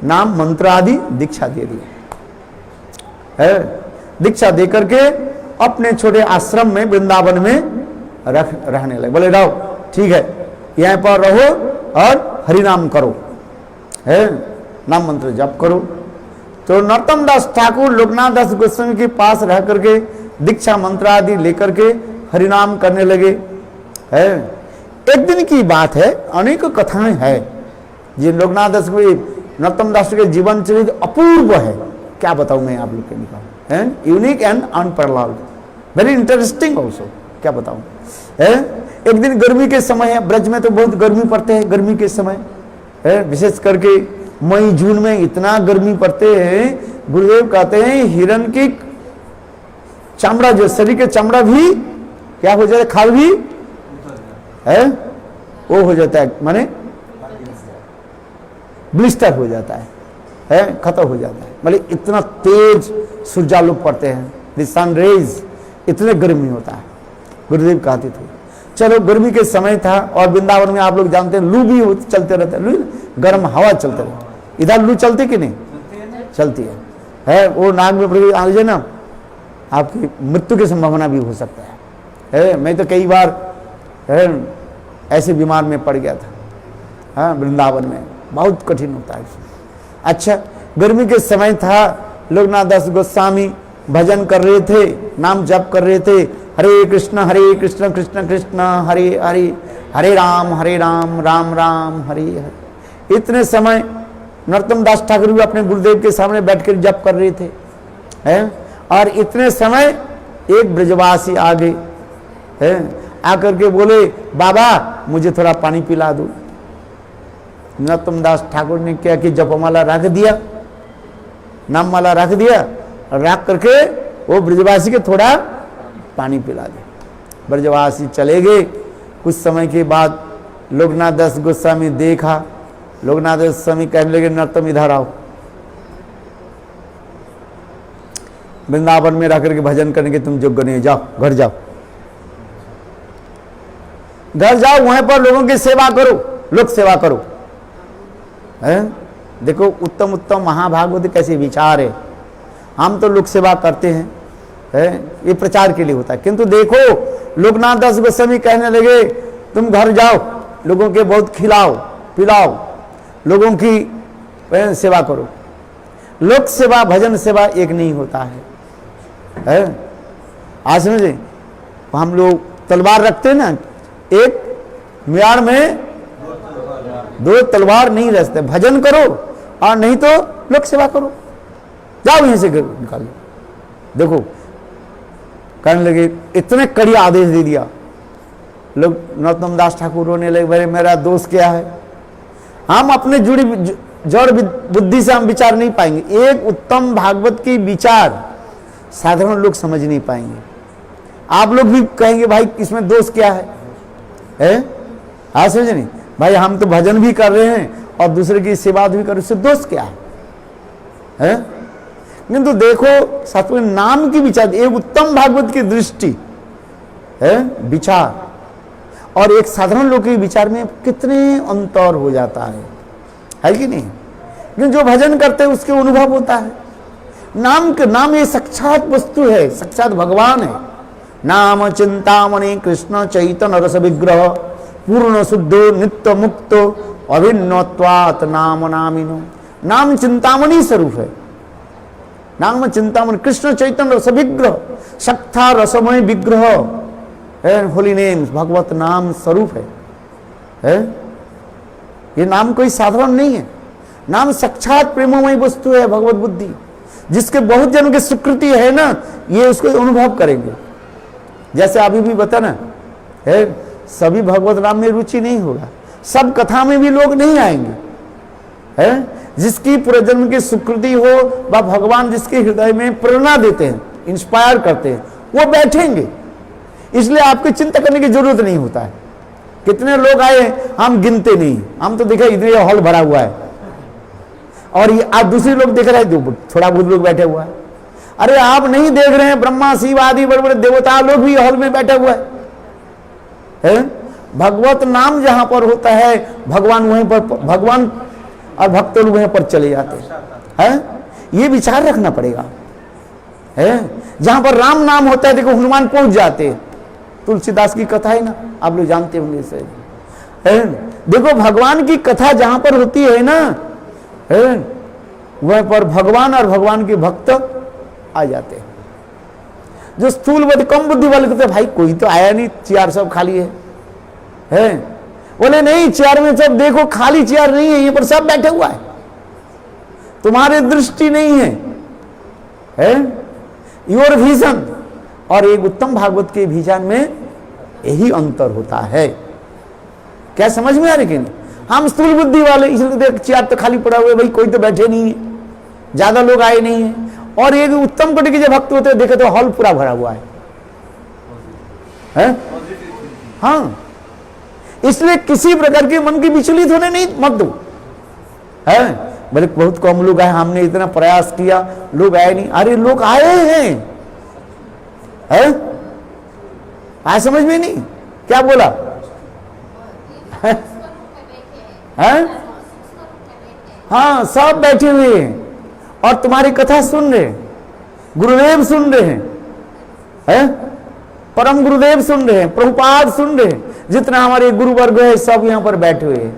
नाम मंत्र आदि दीक्षा दे दी है। दीक्षा दे करके अपने छोटे आश्रम में वृंदावन में रहने लगे। बोले रहो ठीक है, यहां पर रहो और हरिनाम करो है, नाम मंत्र जप करो। तो नरोत्तम दास ठाकुर लोकनाथ दास गोस्वामी के पास रह करके दीक्षा मंत्र आदि लेकर के हरिनाम करने लगे है। एक दिन की बात है, अनेक कथाएं है ये लोकनाथ दास नरोत्तम दास के जीवन चरित्र अपूर्व है, क्या बताऊं मैं आप लोग के निकाल है, unique and unparalleled, very interesting also, क्या बताऊं है। एक दिन गर्मी के समय है, ब्रज में तो बहुत गर्मी पड़ते हैं गर्मी के समय है, विशेष करके मई जून में इतना गर्मी पड़ते हैं। गुरुदेव कहते हैं हिरण की चमड़ा जो शरीर के चमड़ा भी क्या हो जाता है, खाल भी है वो हो जाता है, माने ब्लिस्टर हो जाता है खत्म हो जाता है, मतलब इतना तेज सूर्यालोक पड़ते हैं, द सन रेज, इतने गर्मी होता है। गुरुदेव कहते थे चलो गर्मी के समय था और वृंदावन में आप लोग जानते हैं लू भी चलते रहते हैं, लू गर्म हवा चलते रहते, इधर लू चलती कि नहीं चलती है वो नाक में आ जाए ना आपकी मृत्यु की संभावना भी हो सकता है। मैं तो कई बार ऐसे बीमार में पड़ गया था, हाँ वृंदावन में बहुत कठिन होता है। अच्छा गर्मी के समय था, लोकनाथ दास गोस्वामी भजन कर रहे थे, नाम जप कर रहे थे, हरे कृष्ण कृष्ण कृष्ण हरे हरे, हरे राम राम राम हरे हरे। इतने समय नरोत्तम दास ठाकुर भी अपने गुरुदेव के सामने बैठकर जप कर रहे थे हैं। और इतने समय एक ब्रजवासी आ गए हैं, आकर के बोले बाबा मुझे थोड़ा पानी पिला दो। नरोत्तम दास ठाकुर ने क्या कि जपमाला रख दिया, नाम माला रख दिया, रख करके वो ब्रजवासी के थोड़ा पानी पिला दे। ब्रजवासी चले गए। कुछ समय के बाद लोकनाथ दास गोस्वामी देखा, लोकनाथ दास गोस्वामी कहने लगे नरोत्तम इधर आओ, वृंदावन में रह करके भजन करने के तुम योग्य नहीं, जाओ घर जाओ, घर जाओ, वहां पर लोगों की सेवा करो, लोक सेवा करो है। देखो उत्तम उत्तम महाभागवत कैसे विचार है। हम तो लोक सेवा करते हैं है, ये प्रचार के लिए होता है, किंतु देखो लोकनाथ दास गोस्वामी कहने लगे तुम घर जाओ, लोगों के बहुत खिलाओ पिलाओ, लोगों की सेवा करो। लोक सेवा भजन सेवा एक नहीं होता है। आज समझे हम लोग तलवार रखते हैं ना, एक म्याड़ में दो तलवार नहीं रखते, भजन करो और नहीं तो लोक सेवा करो, जाओ यहीं से निकालो। देखो कहने लगे, इतने कड़ी आदेश दे दिया। लोग नरोत्तम दास ठाकुर रोने लगे, भाई मेरा दोष क्या है, हम अपने जड़ बुद्धि से हम विचार नहीं पाएंगे। एक उत्तम भागवत की विचार साधारण लोग समझ नहीं पाएंगे। आप लोग भी कहेंगे भाई इसमें दोष क्या है? हाँ समझे नहीं भाई, हम तो भजन भी कर रहे हैं और दूसरे की सेवा भी कर रहे हैं, उससे दोष क्या है? किंतु देखो साथ में नाम की विचार, एक उत्तम भागवत की दृष्टि है विचार और एक साधारण लोग के विचार में कितने अंतर हो जाता है कि नहीं? लेकिन जो भजन करते हैं उसके अनुभव होता है। नाम ये साक्षात वस्तु है, साक्षात भगवान है, नाम चिंतामणि कृष्ण चैतन्य रस विग्रह पूर्ण शुद्धो नित्य मुक्तो अभिन्नत्वात् नाम नामिनो। नाम चिंतामणि स्वरूप है। नाम चिंतामणि कृष्ण चैतन्य रस विग्रह, शक्था रसमय विग्रह है। होली नेम्स, भगवत नाम स्वरूप है? ये नाम कोई साधारण नहीं है। नाम साक्षात प्रेममय वस्तु है, भगवत बुद्धि। जिसके बहुत जन की स्वीकृति है ना, ये उसको अनुभव करेंगे। जैसे अभी भी बता ना है, सभी भगवत नाम में रुचि नहीं होगा, सब कथा में भी लोग नहीं आएंगे है। जिसकी पूर्वजन्म की स्वीकृति हो वह भगवान जिसके हृदय में प्रेरणा देते हैं, इंस्पायर करते हैं, वो बैठेंगे। इसलिए आपको चिंता करने की जरूरत नहीं होता है। कितने लोग आए हम गिनते नहीं, हम तो देखा इधर हॉल भरा हुआ है और ये आप दूसरे लोग देख रहे हैं, थोड़ा बहुत लोग बैठे हुआ है। अरे आप नहीं देख रहे हैं, ब्रह्मा शिव आदि बड़े बड़े देवता लोग भी हॉल में बैठे हुए है। भगवत नाम जहां पर होता है, भगवान वहीं पर, भगवान और भक्त लोग वहीं पर चले जाते हैं। ये विचार रखना पड़ेगा है। जहां पर राम नाम होता है, देखो हनुमान पहुंच जाते हैं। तुलसीदास की कथा है ना, आप लोग जानते होंगे इसे है। देखो भगवान की कथा जहां पर होती है ना है, वह पर भगवान और भगवान के भक्त आ जाते हैं। जो स्थूल बुद्धि कम बुद्धि वाले कहते भाई कोई तो आया नहीं, चेयर सब खाली है। बोले नहीं, चेयर में सब देखो खाली चेयर नहीं है, ये पर सब बैठे हुआ है, तुम्हारी दृष्टि नहीं है योर विजन। और एक उत्तम भागवत के विजन में यही अंतर होता है। क्या समझ में आ रही? कि हम स्थूल बुद्धि वाले इसलिए देख चेयर तो खाली पड़ा हुआ है, भाई कोई तो बैठे नहीं है, ज्यादा लोग आए नहीं है। और एक उत्तम कोटि के जो भक्त होते हैं देखे तो हॉल पूरा भरा हुआ है? हाँ, इसलिए किसी प्रकार के मन की विचलित होने नहीं मत दो है। बोले बहुत कम लोग आए, हमने इतना प्रयास किया, लोग आए नहीं। अरे लोग आए हैं है? आए समझ में नहीं क्या बोला है? हाँ, सब बैठे हुए हैं और तुम्हारी कथा सुन रहे हैं, गुरुदेव सुन रहे हैं, परम गुरुदेव सुन रहे हैं, प्रभुपाद सुन रहे हैं, जितना हमारे गुरु वर्ग है सब यहां पर बैठे हुए हैं।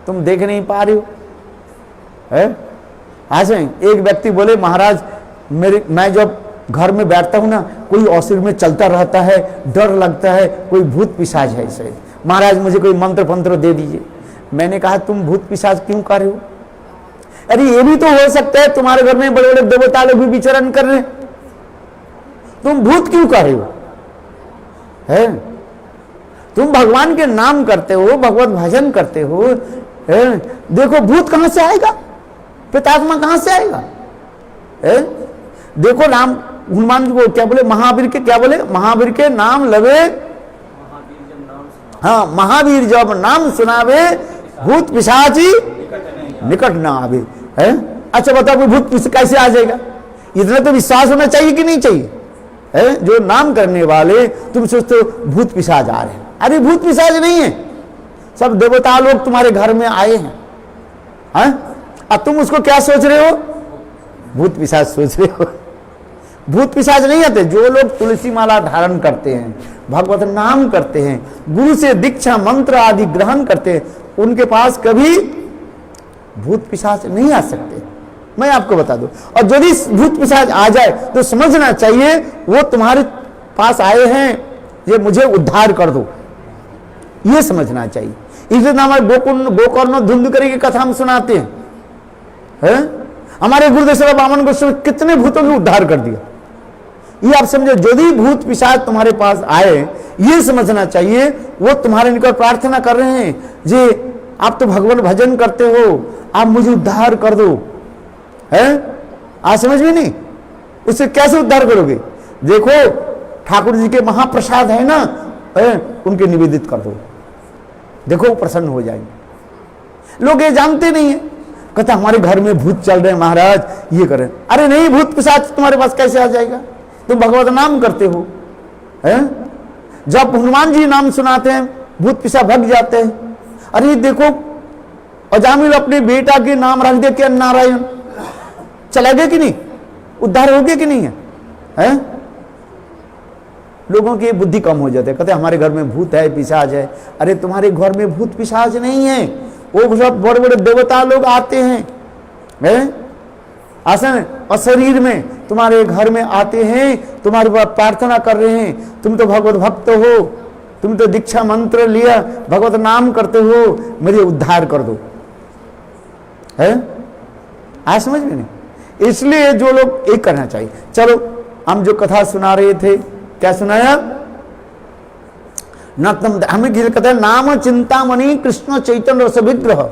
तुम देख नहीं पा रहे हो है? आज एक व्यक्ति बोले महाराज मैं जब घर में बैठता हूं ना, कोई औषध में चलता रहता है, डर लगता है, कोई भूत पिशाच है शायद, महाराज मुझे कोई मंत्र पंत्र दे दीजिए। मैंने कहा तुम भूत पिशाच क्यों कर रहे हो? अरे ये भी तो हो सकता है तुम्हारे घर में बड़े बड़े देवता लोग भी विचरण कर रहे, तुम भूत क्यों कर रहे हो है? तुम भगवान के नाम करते हो, भगवत भजन करते हो है? देखो भूत कहां से आएगा, प्रेतात्मा कहां से आएगा है? देखो राम हनुमान जी को क्या बोले, महावीर के क्या बोले, महावीर के नाम लगे, हाँ महावीर जब नाम सुनावे भूत पिशाची निकट ना आवे है। अच्छा बताओ कोई भूत कैसे आ जाएगा? इतना तो विश्वास होना चाहिए कि नहीं चाहिए है? जो नाम करने वाले तुम सोचते हो भूत पिशाच आ रहे हैं, अरे भूत पिशाच नहीं है, सब देवता लोग तुम्हारे घर में आए हैं। अब तुम उसको क्या सोच रहे हो? भूत पिशाच सोच रहे हो। भूत पिशाच नहीं आते। जो लोग तुलसी माला धारण करते हैं, भगवत नाम करते हैं, गुरु से दीक्षा मंत्र आदि ग्रहण करते हैं, उनके पास कभी भूत पिशाच नहीं आ सकते। मैं आपको बता दूं, और यदि भूत पिशाच आ जाए तो समझना चाहिए वो तुम्हारे पास आए हैं, ये मुझे उद्धार कर दो, ये समझना चाहिए। इसलिए हमारे गोकर्ण धुंधुकरी की कथा हम सुनाते हैं। हमारे गुरुदेव सेवा बामन गोस्वामी कितने भूतों को उद्धार कर दिया, ये आप समझो। यदि भूत पिशाच तुम्हारे पास आए, ये समझना चाहिए वो तुम्हारे निकट प्रार्थना कर रहे हैं, जी आप तो भगवान भजन करते हो, आप मुझे उद्धार कर दो है। आज समझ में नहीं, उससे कैसे उद्धार करोगे? देखो ठाकुर जी के महाप्रसाद है ना, उनके निवेदित कर दो, देखो वो प्रसन्न हो जाएंगे। लोग ये जानते नहीं है, कहता हमारे घर में भूत चल रहे हैं महाराज, ये करें। अरे नहीं, भूत पिशाच तुम्हारे पास कैसे आ जाएगा? तुम भगवत नाम करते हो है? जब हनुमान जी नाम सुनाते हैं भूत पिशाच भाग जाते हैं। अरे देखो अजामिल अपने बेटा के नाम रख दे के नारायण, चला गया कि नहीं? उद्धार हो गया कि नहीं है? लोगों की बुद्धि कम हो जाती है, कहते हमारे घर में भूत है, पिशाच है। अरे तुम्हारे घर में भूत पिशाच नहीं है, वो सब बड़े बड़े देवता लोग आते हैं आसन और शरीर में तुम्हारे घर में आते हैं, तुम्हारे पास प्रार्थना कर रहे हैं। तुम तो भगवत भक्त हो, तुम तो दीक्षा मंत्र लिया, भगवत नाम करते हो, मुझे उद्धार कर दो, है आज समझ में नहीं। इसलिए जो लोग एक करना चाहिए। चलो हम जो कथा सुना रहे थे, क्या सुनाया? नतम हमें कहते हैं नाम चिंतामणि कृष्ण चैतन्य रस विग्रह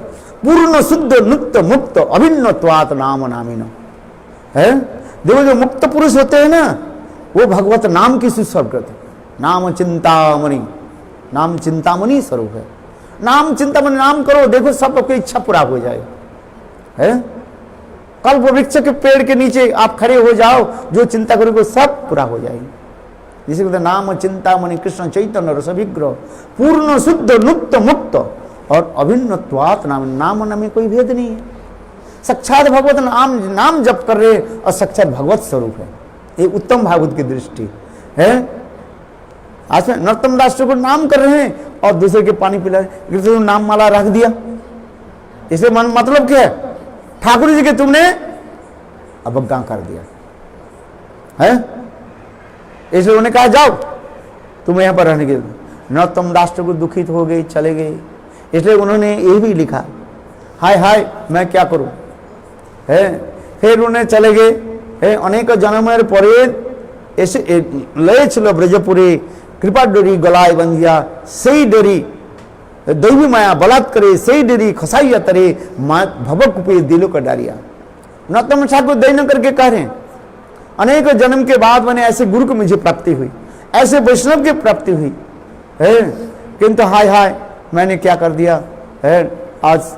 पूर्ण शुद्ध नित्य मुक्त अभिन्नत्वात् नाम नामिनो, है। देखो जो मुक्त पुरुष होते हैं ना, वो भगवत नाम की स्वीकार करते। नाम चिंतामणि, नाम चिंतामणि स्वरूप है। नाम चिंतामणि, नाम करो, देखो सब आपकी इच्छा पूरा हो जाए, है। कल्प वृक्ष के पेड़ के नीचे आप खड़े हो जाओ, जो चिंता करोगे सब पूरा हो जाएगी। जिसे कहते नाम चिंतामणि कृष्ण चैतन्य रस विग्रह पूर्ण शुद्ध नित्य मुक्त और अभिन्नत्वात् नाम, नाम में कोई भेद नहीं है। साक्षात भगवत नाम जप कर रहे और साक्षात भगवत स्वरूप है। ये उत्तम भागवत की दृष्टि है। आज में नरोत्तम दास को नाम कर रहे हैं और दूसरे के पानी पिला रहे, तो नाम माला रख दिया। इसे मतलब क्या है? ठाकुर जी के तुमने अवज्ञा कर दिया है। इसलिए उन्होंने कहा जाओ तुम यहां पर रहने के। नरोत्तम दास को दुखित हो गए, चले गए। इसलिए उन्होंने ये भी लिखा, हाय हाय मैं क्या करूं, है। फिर उन्हें चले गए, है। अनेक जन्मेर परे एसे लय छिलो ब्रजपुरे कृपा डोरी गलाय बंधिया सेई डोरी दैवी माया बलात्करे सेई डोरी खसाइया तरे भवकुपे दिलो का डारिया। नरोत्तम ठाकुर दैन्य करके कह रहे हैं, अनेक जन्म के बाद मैंने ऐसे गुरु को मुझे प्राप्ति हुई, ऐसे वैष्णव की प्राप्ति हुई, है। किंतु हाय हाय मैंने क्या कर दिया, है। आज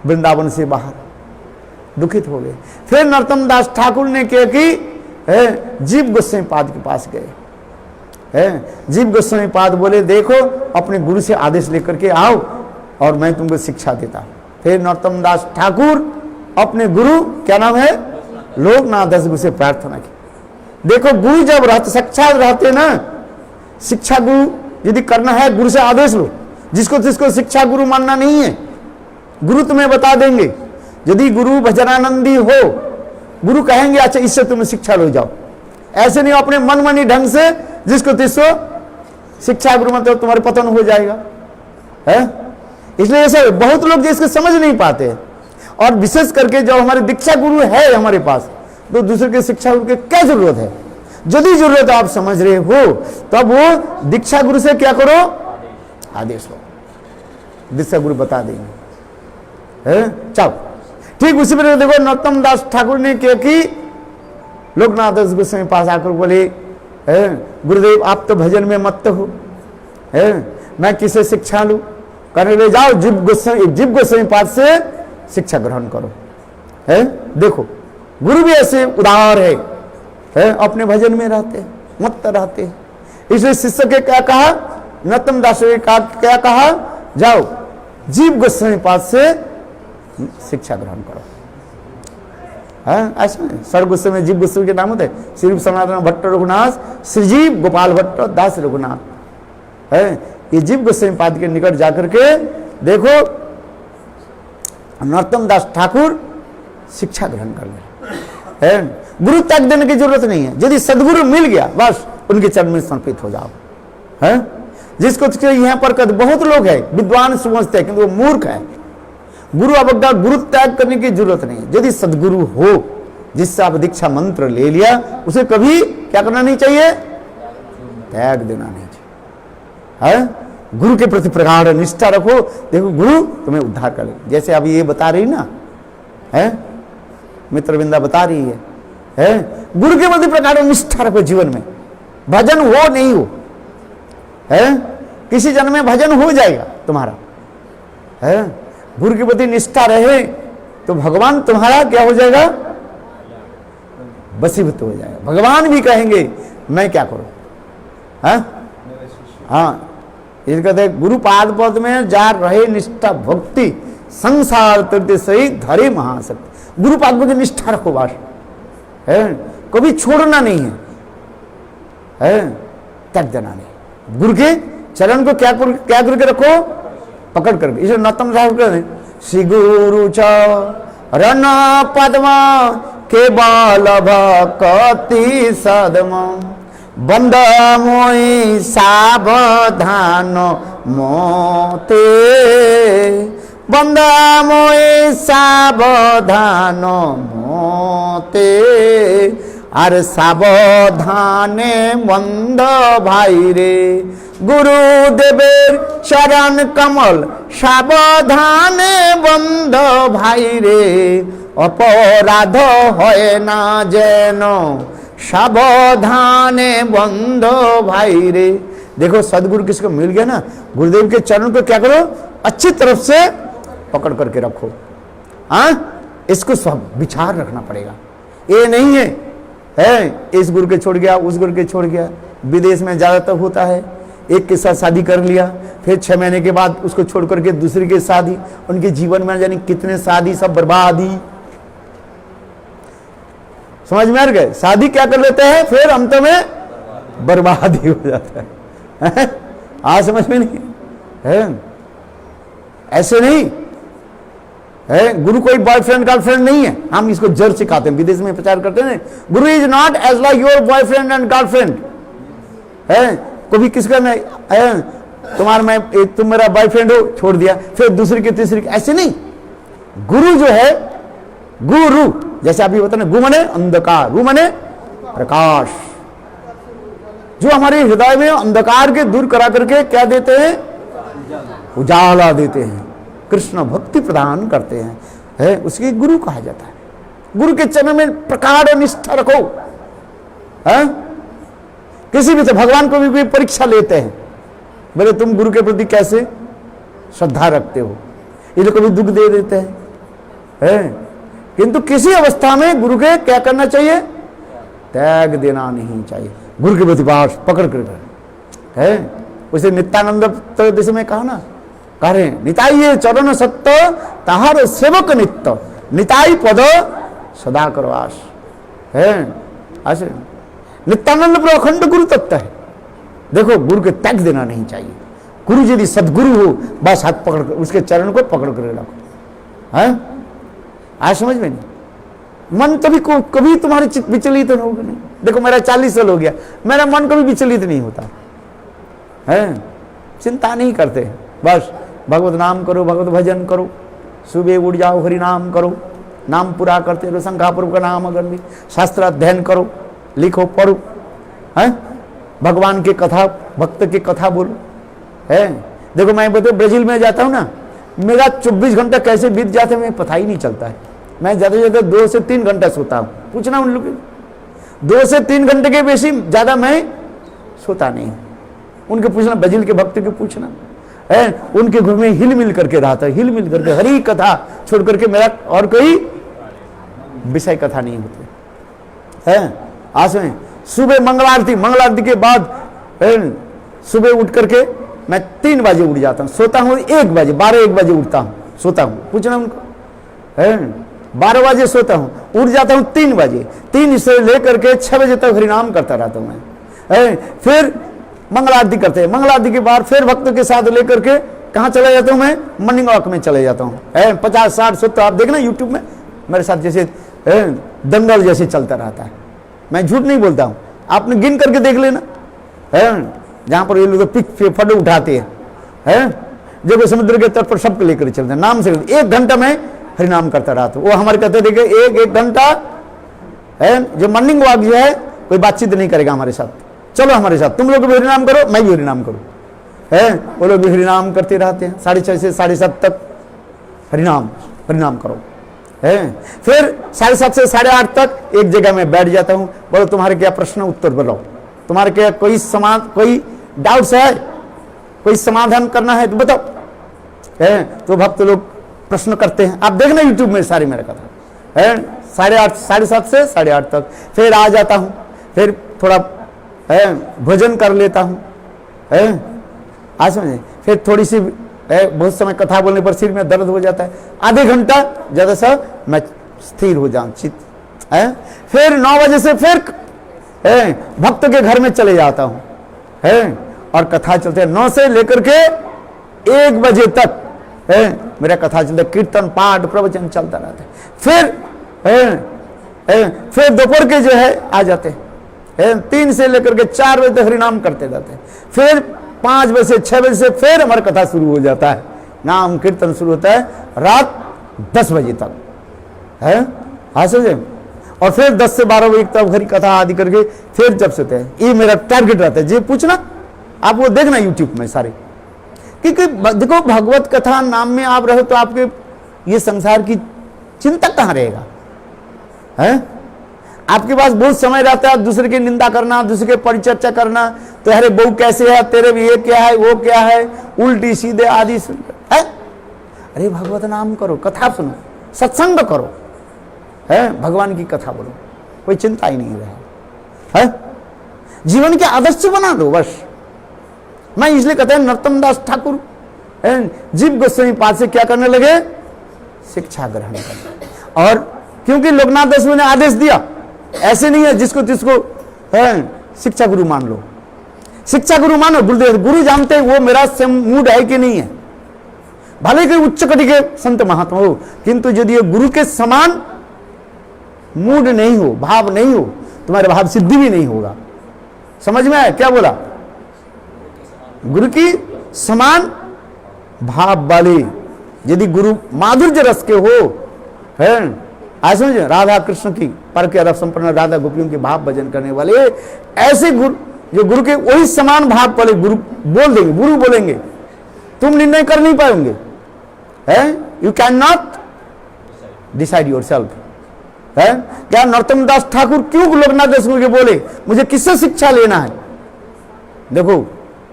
वृंदावन से बाहर दुखित हो गए। फिर नरोत्तम दास ठाकुर ने क्या कि, है, जीव गोस्वामी पाद के पास गए, है। जीव गोस्वामी पाद बोले देखो अपने गुरु से आदेश लेकर के आओ और मैं तुमको शिक्षा देता। फिर नरोत्तम दास ठाकुर अपने गुरु क्या नाम है लोकनाथ दास गुरु से प्रार्थना की। देखो गुरु जब रहते साक्षात रहते ना, शिक्षा गुरु यदि करना है गुरु से आदेश लो। जिसको शिक्षा गुरु मानना नहीं है, गुरु तुम्हें बता देंगे। यदि गुरु भजनानंदी हो, गुरु कहेंगे अच्छा इससे तुम्हें शिक्षा लो जाओ। ऐसे नहीं अपने मनमानी ढंग से जिसको तिसको शिक्षा गुरु मतलब तुम्हारे पतन हो जाएगा, है। इसलिए ऐसे बहुत लोग जिसको समझ नहीं पाते। और विशेष करके जब हमारे दीक्षा गुरु है हमारे पास, तो दूसरे के शिक्षा गुरु की क्या जरूरत है? यदि जरूरत आप समझ रहे हो तब वो दीक्षा गुरु से क्या करो, आदेश लो, दीक्षा गुरु बता देंगे, है। चलो ठीक उसी पर देखो नरोत्तम दास ठाकुर ने क्या कि लोकनाथ दास गोस्वामी पास आकर बोले, है, गुरुदेव आप तो भजन में मत हो, है, मैं किसे शिक्षा लूं? कहने ले जाओ जीव गोस्वामी पाद से शिक्षा ग्रहण करो, है। देखो गुरु भी ऐसे उदार है, अपने भजन में रहते मत रहते। इसलिए शिष्य के क्या कहा, नरोत्तम दास ने क्या कहा, जाओ जीव गोस्वामी पाद से शिक्षा ग्रहण करो, है। ऐसे सर गोस्वामी जीव गोस्वामी के नाम होते हैं, श्री सनातन भट्ट रघुनाथ, श्रीजीव गोपाल भट्ट दास रघुनाथ, है। ये जीव गोस्वामी पाद के निकट जाकर के देखो नरोत्तम दास ठाकुर शिक्षा ग्रहण कर ले, है। गुरु त्याग देने की जरूरत नहीं है। यदि सदगुरु मिल गया बस उनके चरण में समर्पित हो जाओ, है। जिसको यहाँ पर बहुत लोग है विद्वान समझते हैं किंतु वो मूर्ख है। गुरु अवज्ञा गुरु त्याग करने की जरूरत नहीं है। यदि सदगुरु हो जिससे आप दीक्षा मंत्र ले लिया, उसे कभी क्या करना नहीं चाहिए, त्याग देना नहीं चाहिए, है। गुरु के प्रति प्रगाढ़ निष्ठा रखो। देखो गुरु तुम्हें उद्धार कर ले। जैसे अभी ये बता रही ना, है, मित्रविंदा बता रही है, गुरु के प्रति प्रगाढ़ निष्ठा रखो जीवन में। भजन हो नहीं हो, है, किसी जन्म में भजन हो जाएगा तुम्हारा, है। गुरु के प्रति निष्ठा रहे तो भगवान तुम्हारा क्या हो जाएगा, वशीभूत हो जाएगा। भगवान भी कहेंगे मैं क्या करूं, हाँ। इस कहते गुरु पाद पद में जा रहे निष्ठा भक्ति संसार तृतीय सही धरे महाशक्ति। गुरु पाद पद की निष्ठा रखो बस, है। कभी छोड़ना नहीं है, त्याग देना नहीं। गुरु के चरण को क्या करके रखो, पकड़ करके। इसे नतम साहब कहते, श्री गुरु चरण पद्मा के बाल भक्ति सदमा बंद मोई सावधान मोते, बंद मोई सावधान मोते, আর সাবধানে বন্ধ ভাই রে গুরুদেবের চরণ কমল, সাবধানে বন্ধ ভাই রে অপরাধ হয় না যেন, সাবধানে বন্ধ ভাই রে। देखो सदगुरु किसको मिल गया ना, गुरुदेव के चरण को क्या करो, अच्छी तरफ से पकड़ करके रखो। हाँ, इसको सब विचार रखना पड़ेगा। ये नहीं है इस गुरु के छोड़ गया, उस गुरु के छोड़ गया। विदेश में ज्यादातर होता है, एक के साथ शादी कर लिया, फिर 6 महीने के बाद उसको छोड़ करके दूसरे के शादी, उनके जीवन में जानी कितने शादी सब बर्बादी। समझ में आ गए, शादी क्या कर लेते हैं, फिर अंत में बर्बादी हो जाता है। आज समझ में नहीं है, ऐसे नहीं है। गुरु कोई बॉयफ्रेंड गर्लफ्रेंड नहीं है, हम इसको जड़ सिखाते हैं, विदेश में प्रचार करते हैं। Guru is not as like your boyfriend and girlfriend है। कभी किसका नहीं है, तुम्हारा मैं तुम मेरा बॉयफ्रेंड हो, छोड़ दिया, फिर दूसरी के तीसरी, ऐसे नहीं। गुरु जो है, गुरु जैसे अभी होता है ना, गु मने अंधकार, रू मने प्रकाश, जो हमारे हृदय में अंधकार के दूर करा करके क्या देते हैं, उजाला देते हैं, कृष्ण भक्ति प्रदान करते हैं, है उसके गुरु कहा जाता है। गुरु के चरण में प्रगाढ़ निष्ठा रखो। है किसी भी तो भगवान को भी कोई परीक्षा लेते हैं, बोले तुम गुरु के प्रति कैसे श्रद्धा रखते हो, ये लोग कभी दुख दे देते हैं, है? किंतु किसी अवस्था में गुरु के क्या करना चाहिए, त्याग देना नहीं चाहिए। गुरु के प्रति पास पकड़ कर है, उसे नित्यानंद त्रयोदश में कहा ना, कह रहे निताई चरण सत्य ताहार सेवक नित्य, निताई पद सदा करवास है। ऐसे नित्यानंद पर अखंड गुरु तत्व है। देखो गुरु के त्याग देना नहीं चाहिए। गुरु यदि सदगुरु हो, बस हाथ पकड़ कर उसके चरण को पकड़ कर रखो। है आज समझ में नहीं, मन कभी तुम्हारे चित्त विचलित तो होगा नहीं। देखो मेरा 40 साल हो गया, मेरा मन कभी विचलित नहीं होता है, चिंता नहीं करते, बस भगवत नाम करो, भगवत भजन करो, सुबह उठ जाओ, हरि नाम करो, नाम पूरा करते रहो, शंखापुर का नाम अगर भी, शास्त्र अध्ययन करो, लिखो, पढ़ो, है भगवान की कथा, भक्त की कथा बोलो। है देखो मैं बताऊं, ब्राजील में जाता हूं ना, मेरा 24 घंटा कैसे बीत जाते हैं मैं पता ही नहीं चलता है। मैं ज्यादा से ज्यादा 2 से 3 घंटा सोता हूं, पूछना उन लोग, 2 से 3 घंटे के बेसी ज्यादा मैं सोता नहीं। उनके पूछना, ब्राजील के भक्त के पूछना है, उनके घर में हिल मिल करके रहा था, हिल मिल करके हरी कथा छोड़ करके मेरा और कोई विषय कथा नहीं होती है। आज में सुबह मंगल आरती के बाद सुबह उठ करके मैं 3 बजे उठ जाता हूँ, सोता हूँ 1 बजे, 12-1 बजे उठता हूँ, सोता हूँ, पूछना उनको है। 12 बजे सोता हूँ, उठ जाता हूँ 3 बजे, 3 से लेकर के 6 बजे तक हरिनाम करता रहता हूँ मैं। फिर मंगल आरती करते हैं, मंगल आरती के बाद फिर भक्तों के साथ लेकर के कहाँ चला जाता हूँ मैं, मॉर्निंग वॉक में चले जाता हूँ। 50, 60, 70 आप देखना यूट्यूब में मेरे साथ जैसे दंगल जैसे चलता रहता है। मैं झूठ नहीं बोलता हूँ, आपने गिन करके देख लेना है, जहाँ पर ये लोग पिक फोटो उठाते हैं, जब समुद्र के तट पर सबको लेकर चलते हैं, नाम से 1 घंटा में हरिनाम करता रहा। वो हमारे कहते थे कि 1 घंटा है जो मॉर्निंग वॉक जो है, कोई बातचीत नहीं करेगा हमारे साथ, चलो हमारे साथ, तुम लोग भी हरिनाम करो, मैं भी हरिनाम करूँ, है वो लोग भी हरिनाम करते रहते हैं। 6:30 से 7:30 तक हरिनाम करो, है फिर 7:30 से 8:30 तक एक जगह में बैठ जाता हूँ, बोलो तुम्हारे क्या प्रश्न उत्तर बोलो, तुम्हारे क्या कोई डाउट्स है, कोई समाधान करना है तो बताओ। है तो भक्त लोग प्रश्न करते हैं, आप देखना यूट्यूब में सारी मेरा कथा है। 7:30 से 8:30 तक फिर आ जाता हूँ, फिर थोड़ा भोजन कर लेता हूँ, है आज समझे, फिर थोड़ी सी बहुत समय कथा बोलने पर सिर में दर्द हो जाता है, आधे घंटा ज्यादा सा मैं स्थिर हो जाऊं चित्त है। फिर 9 बजे से फिर भक्त के घर में चले जाता हूँ, है, और कथा चलते 9 से लेकर के 1 बजे तक है मेरा कथा चलता, कीर्तन पाठ प्रवचन चलता रहता है। फिर दोपहर के जो है आ जाते हैं, 3 से लेकर के 4 बजे तक हरिनाम करते रहते हैं। फिर 5 बजे से 6 बजे से फिर हमारा कथा शुरू हो जाता है, नाम कीर्तन शुरू होता है रात 10 बजे तक है। हाँ समझे, और फिर 10 से 12 बजे तक हरी कथा आदि करके फिर जब सोते हैं। ये मेरा टारगेट रहता है। जी पूछना, आप वो देखना यूट्यूब में सारे, क्योंकि देखो भगवत कथा नाम में आप रहो तो आपके ये संसार की चिंता कहाँ रहेगा है? आपके पास बहुत समय रहता है दूसरे की निंदा करना, दूसरे के परिचर्चा करना, तो अरे बहू कैसे है, तेरे भी ये क्या है, वो क्या है, उल्टी सीधे आदि है। अरे भगवत नाम करो, कथा सुनो, सत्संग करो, है भगवान की कथा बोलो, कोई चिंता ही नहीं रहे है। जीवन के आदर्श बना दो बस। मैं इसलिए कहते हैं नरोत्तम दास ठाकुर जीव गोस्वामी पाद से क्या करने लगे, शिक्षा ग्रहण करने। और क्योंकि लोकनाथ दास ने आदेश दिया, ऐसे नहीं है जिसको तिसको शिक्षा गुरु मान लो, शिक्षा गुरु मानो। गुरुदेव गुरु जानते हैं वो मेरा मूड है कि नहीं है, भले कि उच्च कोटि के संत महात्मा हो, किंतु यदि ये गुरु के समान मूड नहीं हो, भाव नहीं हो, तुम्हारे भाव सिद्धि भी नहीं होगा। समझ में आया क्या बोला? गुरु की समान भाव वाले यदि गुरु माधुर्य रस के हो, है आज समझे, राधा कृष्ण की पर के रस संपन्न राधा गोपियों के भाव भजन करने वाले ऐसे गुरु, जो गुरु के वही समान भाव वाले गुरु बोल देंगे, गुरु बोलेंगे, तुम निर्णय कर नहीं पाओगे, है you can not decide your self. है क्या नरोत्तम दास ठाकुर क्यों लोकनाथ दास के बोले मुझे किससे शिक्षा लेना है? देखो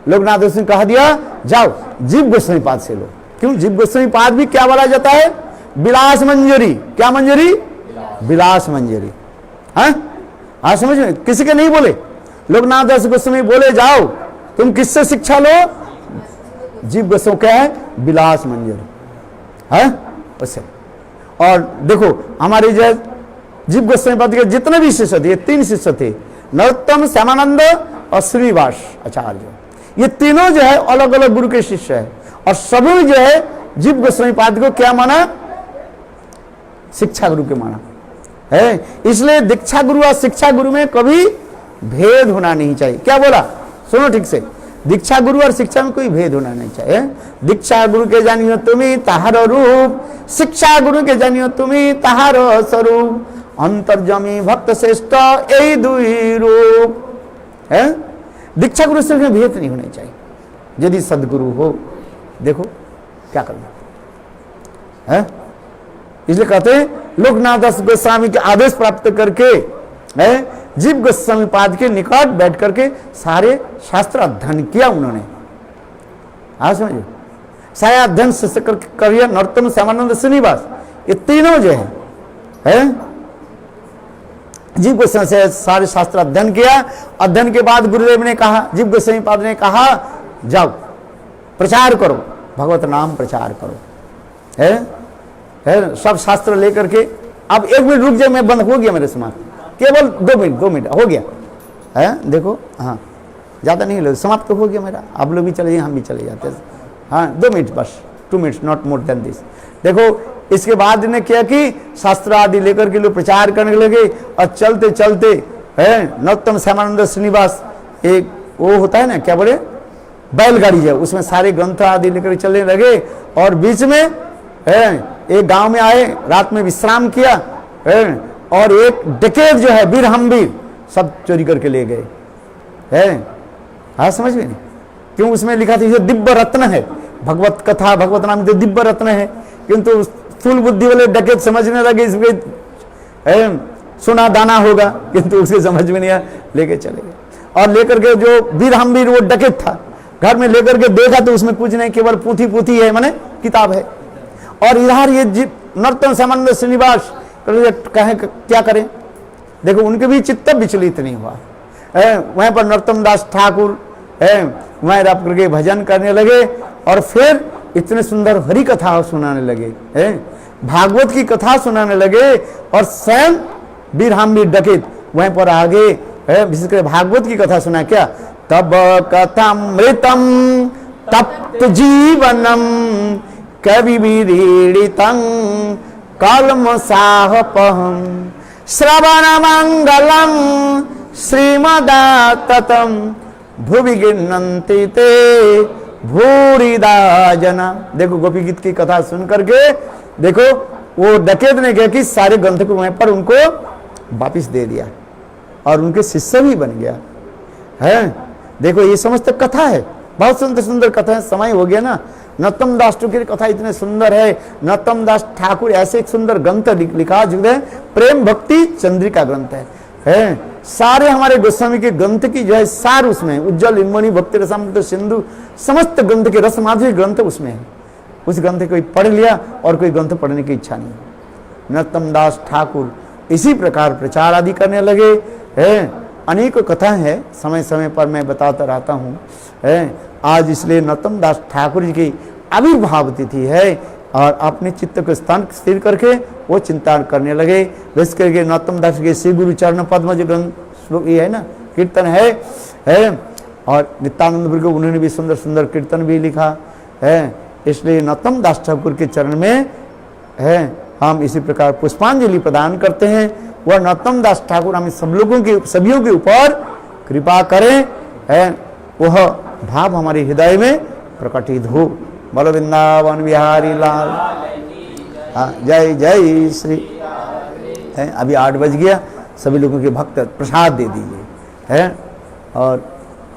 लोकनाथ दास ने कहा दिया जाओ जीव गोस्वामी पाद से लो। क्यों? जीव गोस्वामी पाद भी क्या बोला जाता है? विलास मंजरी। क्या मंजरी? विलास मंजरी। हाँ समझ में, किसी के नहीं बोले, लोकनाथ दास गोस्वामी बोले जाओ तुम किससे शिक्षा लो, जीव गोस्वामी क्या है? विलास मंजरी है उससे। और देखो हमारे जो जीव गोस्वामी पाद के जितने भी शिष्य थे, 3 शिष्य थे, नरोत्तम, श्यामानंद और श्रीनिवास आचार्य, ये तीनों जो है अलग अलग गुरु के शिष्य है, और सभी जो है जीव गोस्वामी पाद को क्या माना? शिक्षा गुरु के माना है। इसलिए दीक्षा गुरु और शिक्षा गुरु में कभी भेद होना नहीं चाहिए। क्या बोला? सुनो ठीक से, दीक्षा गुरु और शिक्षा में कोई भेद होना नहीं चाहिए। दीक्षा गुरु के जानियो तुम्हें ताहार रूप, शिक्षा गुरु के जानियो तुम्हें ताहार स्वरूप, अंतर्जमी भक्त श्रेष्ठ यही दुई रूप है। दीक्षा गुरु से भेद नहीं होने चाहिए। यदि सदगुरु हो, देखो क्या करना है। इसलिए कहते हैं लोकनाथ दास गोस्वामी के आदेश प्राप्त करके है जीव गोस्वामी पाद के निकट बैठ करके सारे शास्त्र अध्ययन किया उन्होंने। हाँ समझो, सारे अध्ययन से करिए। नरोत्तम, श्यामानंद, श्रीनिवास, ये तीनों जो है जीव गोस्वामी से सारे शास्त्र अध्ययन किया। अध्ययन के बाद गुरुदेव ने कहा, जीव गोस्वामी पाद ने कहा जाओ प्रचार करो, भगवत नाम प्रचार करो। है सब शास्त्र लेकर के। अब 1 मिनट रुक जाए, मैं बंद हो गया मेरे समाप्त, केवल 2 मिनट हो गया है। देखो हाँ ज़्यादा नहीं लो, समाप्त तो हो गया मेरा। आप लोग भी चले जाइए, हम भी चले जाते हैं। हाँ 2 मिनट बस, 2 minutes, not more than this. देखो इसके बाद ने क्या कि शास्त्र आदि लेकर के लोग प्रचार करने लगे, और चलते चलते है नरोत्तम, श्यामानंद, श्रीनिवास, एक वो होता है ना क्या बोले, बैलगाड़ी जो उसमें सारे ग्रंथ आदि लेकर चलने लगे। और बीच में है एक गांव में आए, रात में विश्राम किया है, और एक डकैत जो है वीर हमवीर सब चोरी करके ले गए है। हाँ समझ में नहीं, क्यों? उसमें लिखा था ये दिव्य रत्न है, भगवत कथा भगवत नाम के दिव्य रत्न है। किंतु स्थूल बुद्धि वाले डकैत समझने लगे इसमें सोना दाना होगा, किंतु उसे समझ में नहीं आया, लेके चले गए। और लेकर के जो वीर हमवीर वो डकैत था, घर में लेकर के देखा तो उसमें कुछ नहीं, केवल पूथी है, माने किताब है। और इधर ये नरोत्तम, श्यामानंद, श्रीनिवास कहे क्या करें? देखो उनके भी चित्त विचलित नहीं हुआ। वहीं पर नरोत्तम दास ठाकुर है वहीं रख करके भजन करने लगे, और फिर इतने सुंदर हरि कथा सुनाने लगे, भागवत की कथा सुनाने लगे। और स्वयं वीर हमवीर डकैत वहीं पर आगे विशेषकर भागवत की कथा सुना। क्या तब कथामृतम तप्त जीवनम कवि विरीडितं कल्मषापहं श्रवण मंगलम श्रीमदाततं भुवि गृह्णन्ति ते भूरिदा जना। देखो गोपी गीत की कथा सुन करके देखो वो डकैत ने क्या कि सारे ग्रंथ को वहीं पर उनको वापिस दे दिया और उनके शिष्य भी बन गया है। देखो ये समस्त कथा है, बहुत सुंदर सुंदर कथा है। समय हो गया ना, नरोत्तम दास ठाकुर की कथा इतने सुंदर है। नरोत्तम दास ठाकुर ऐसे एक सुंदर ग्रंथ लिखा जो है प्रेम भक्ति चंद्रिका ग्रंथ है। सारे हमारे गोस्वामी के ग्रंथ की जो है सार उसमें, उज्जवल इंद्रमणि भक्ति रसामृत सिंधु समस्त ग्रंथ के रस माधुर्य ग्रंथ उसमें है। उस ग्रंथ को पढ़ लिया और कोई ग्रंथ पढ़ने की इच्छा नहीं। नरोत्तम दास ठाकुर इसी प्रकार प्रचार आदि करने लगे हैं। अनेक कथाएं हैं, समय समय पर मैं बताता रहता हूँ है। आज इसलिए नरोत्तम दास ठाकुर जी की आविर्भाव तिथि है और अपने चित्त को स्थान स्थिर करके वो चिंता करने लगे। विशेष करके नरोत्तम दास के श्री गुरु चरण पद्म जो ग्रंथ श्लोक ये है ना, कीर्तन है और नित्यानंद प्रभु उन्होंने भी सुंदर सुंदर कीर्तन भी लिखा है। इसलिए नरोत्तम दास ठाकुर के चरण में है हम इसी प्रकार पुष्पांजलि प्रदान करते हैं। वह नरोत्तम दास ठाकुर हमें सब लोगों के सभियों के ऊपर कृपा करें है, वह भाव हमारे हृदय में प्रकटित हो। बोलो वृंदावन बिहारी लाल। हाँ, जय जय श्री है। अभी 8 बज गया, सभी लोगों के भक्त प्रसाद दे दीजिए है। और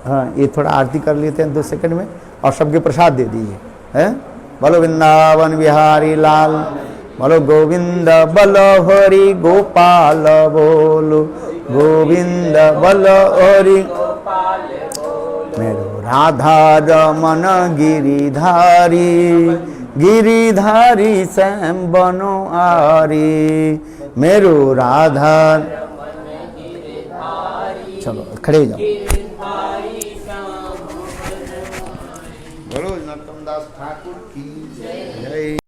हाँ, ये थोड़ा आरती कर लेते हैं 2 सेकंड में और सबके प्रसाद दे दीजिए है। बोलो वृंदावन बिहारी लाल। बोलो गोविंद बोलो हरि गोपाल बोलो गोविंद बोलो हरि। मेरो राधा रमन गिरिधारी गिरिधारी श्याम बनो आरी। मेरो राधा, चलो खड़े जाओ। बोलो नरोत्तम दास ठाकुर की जय।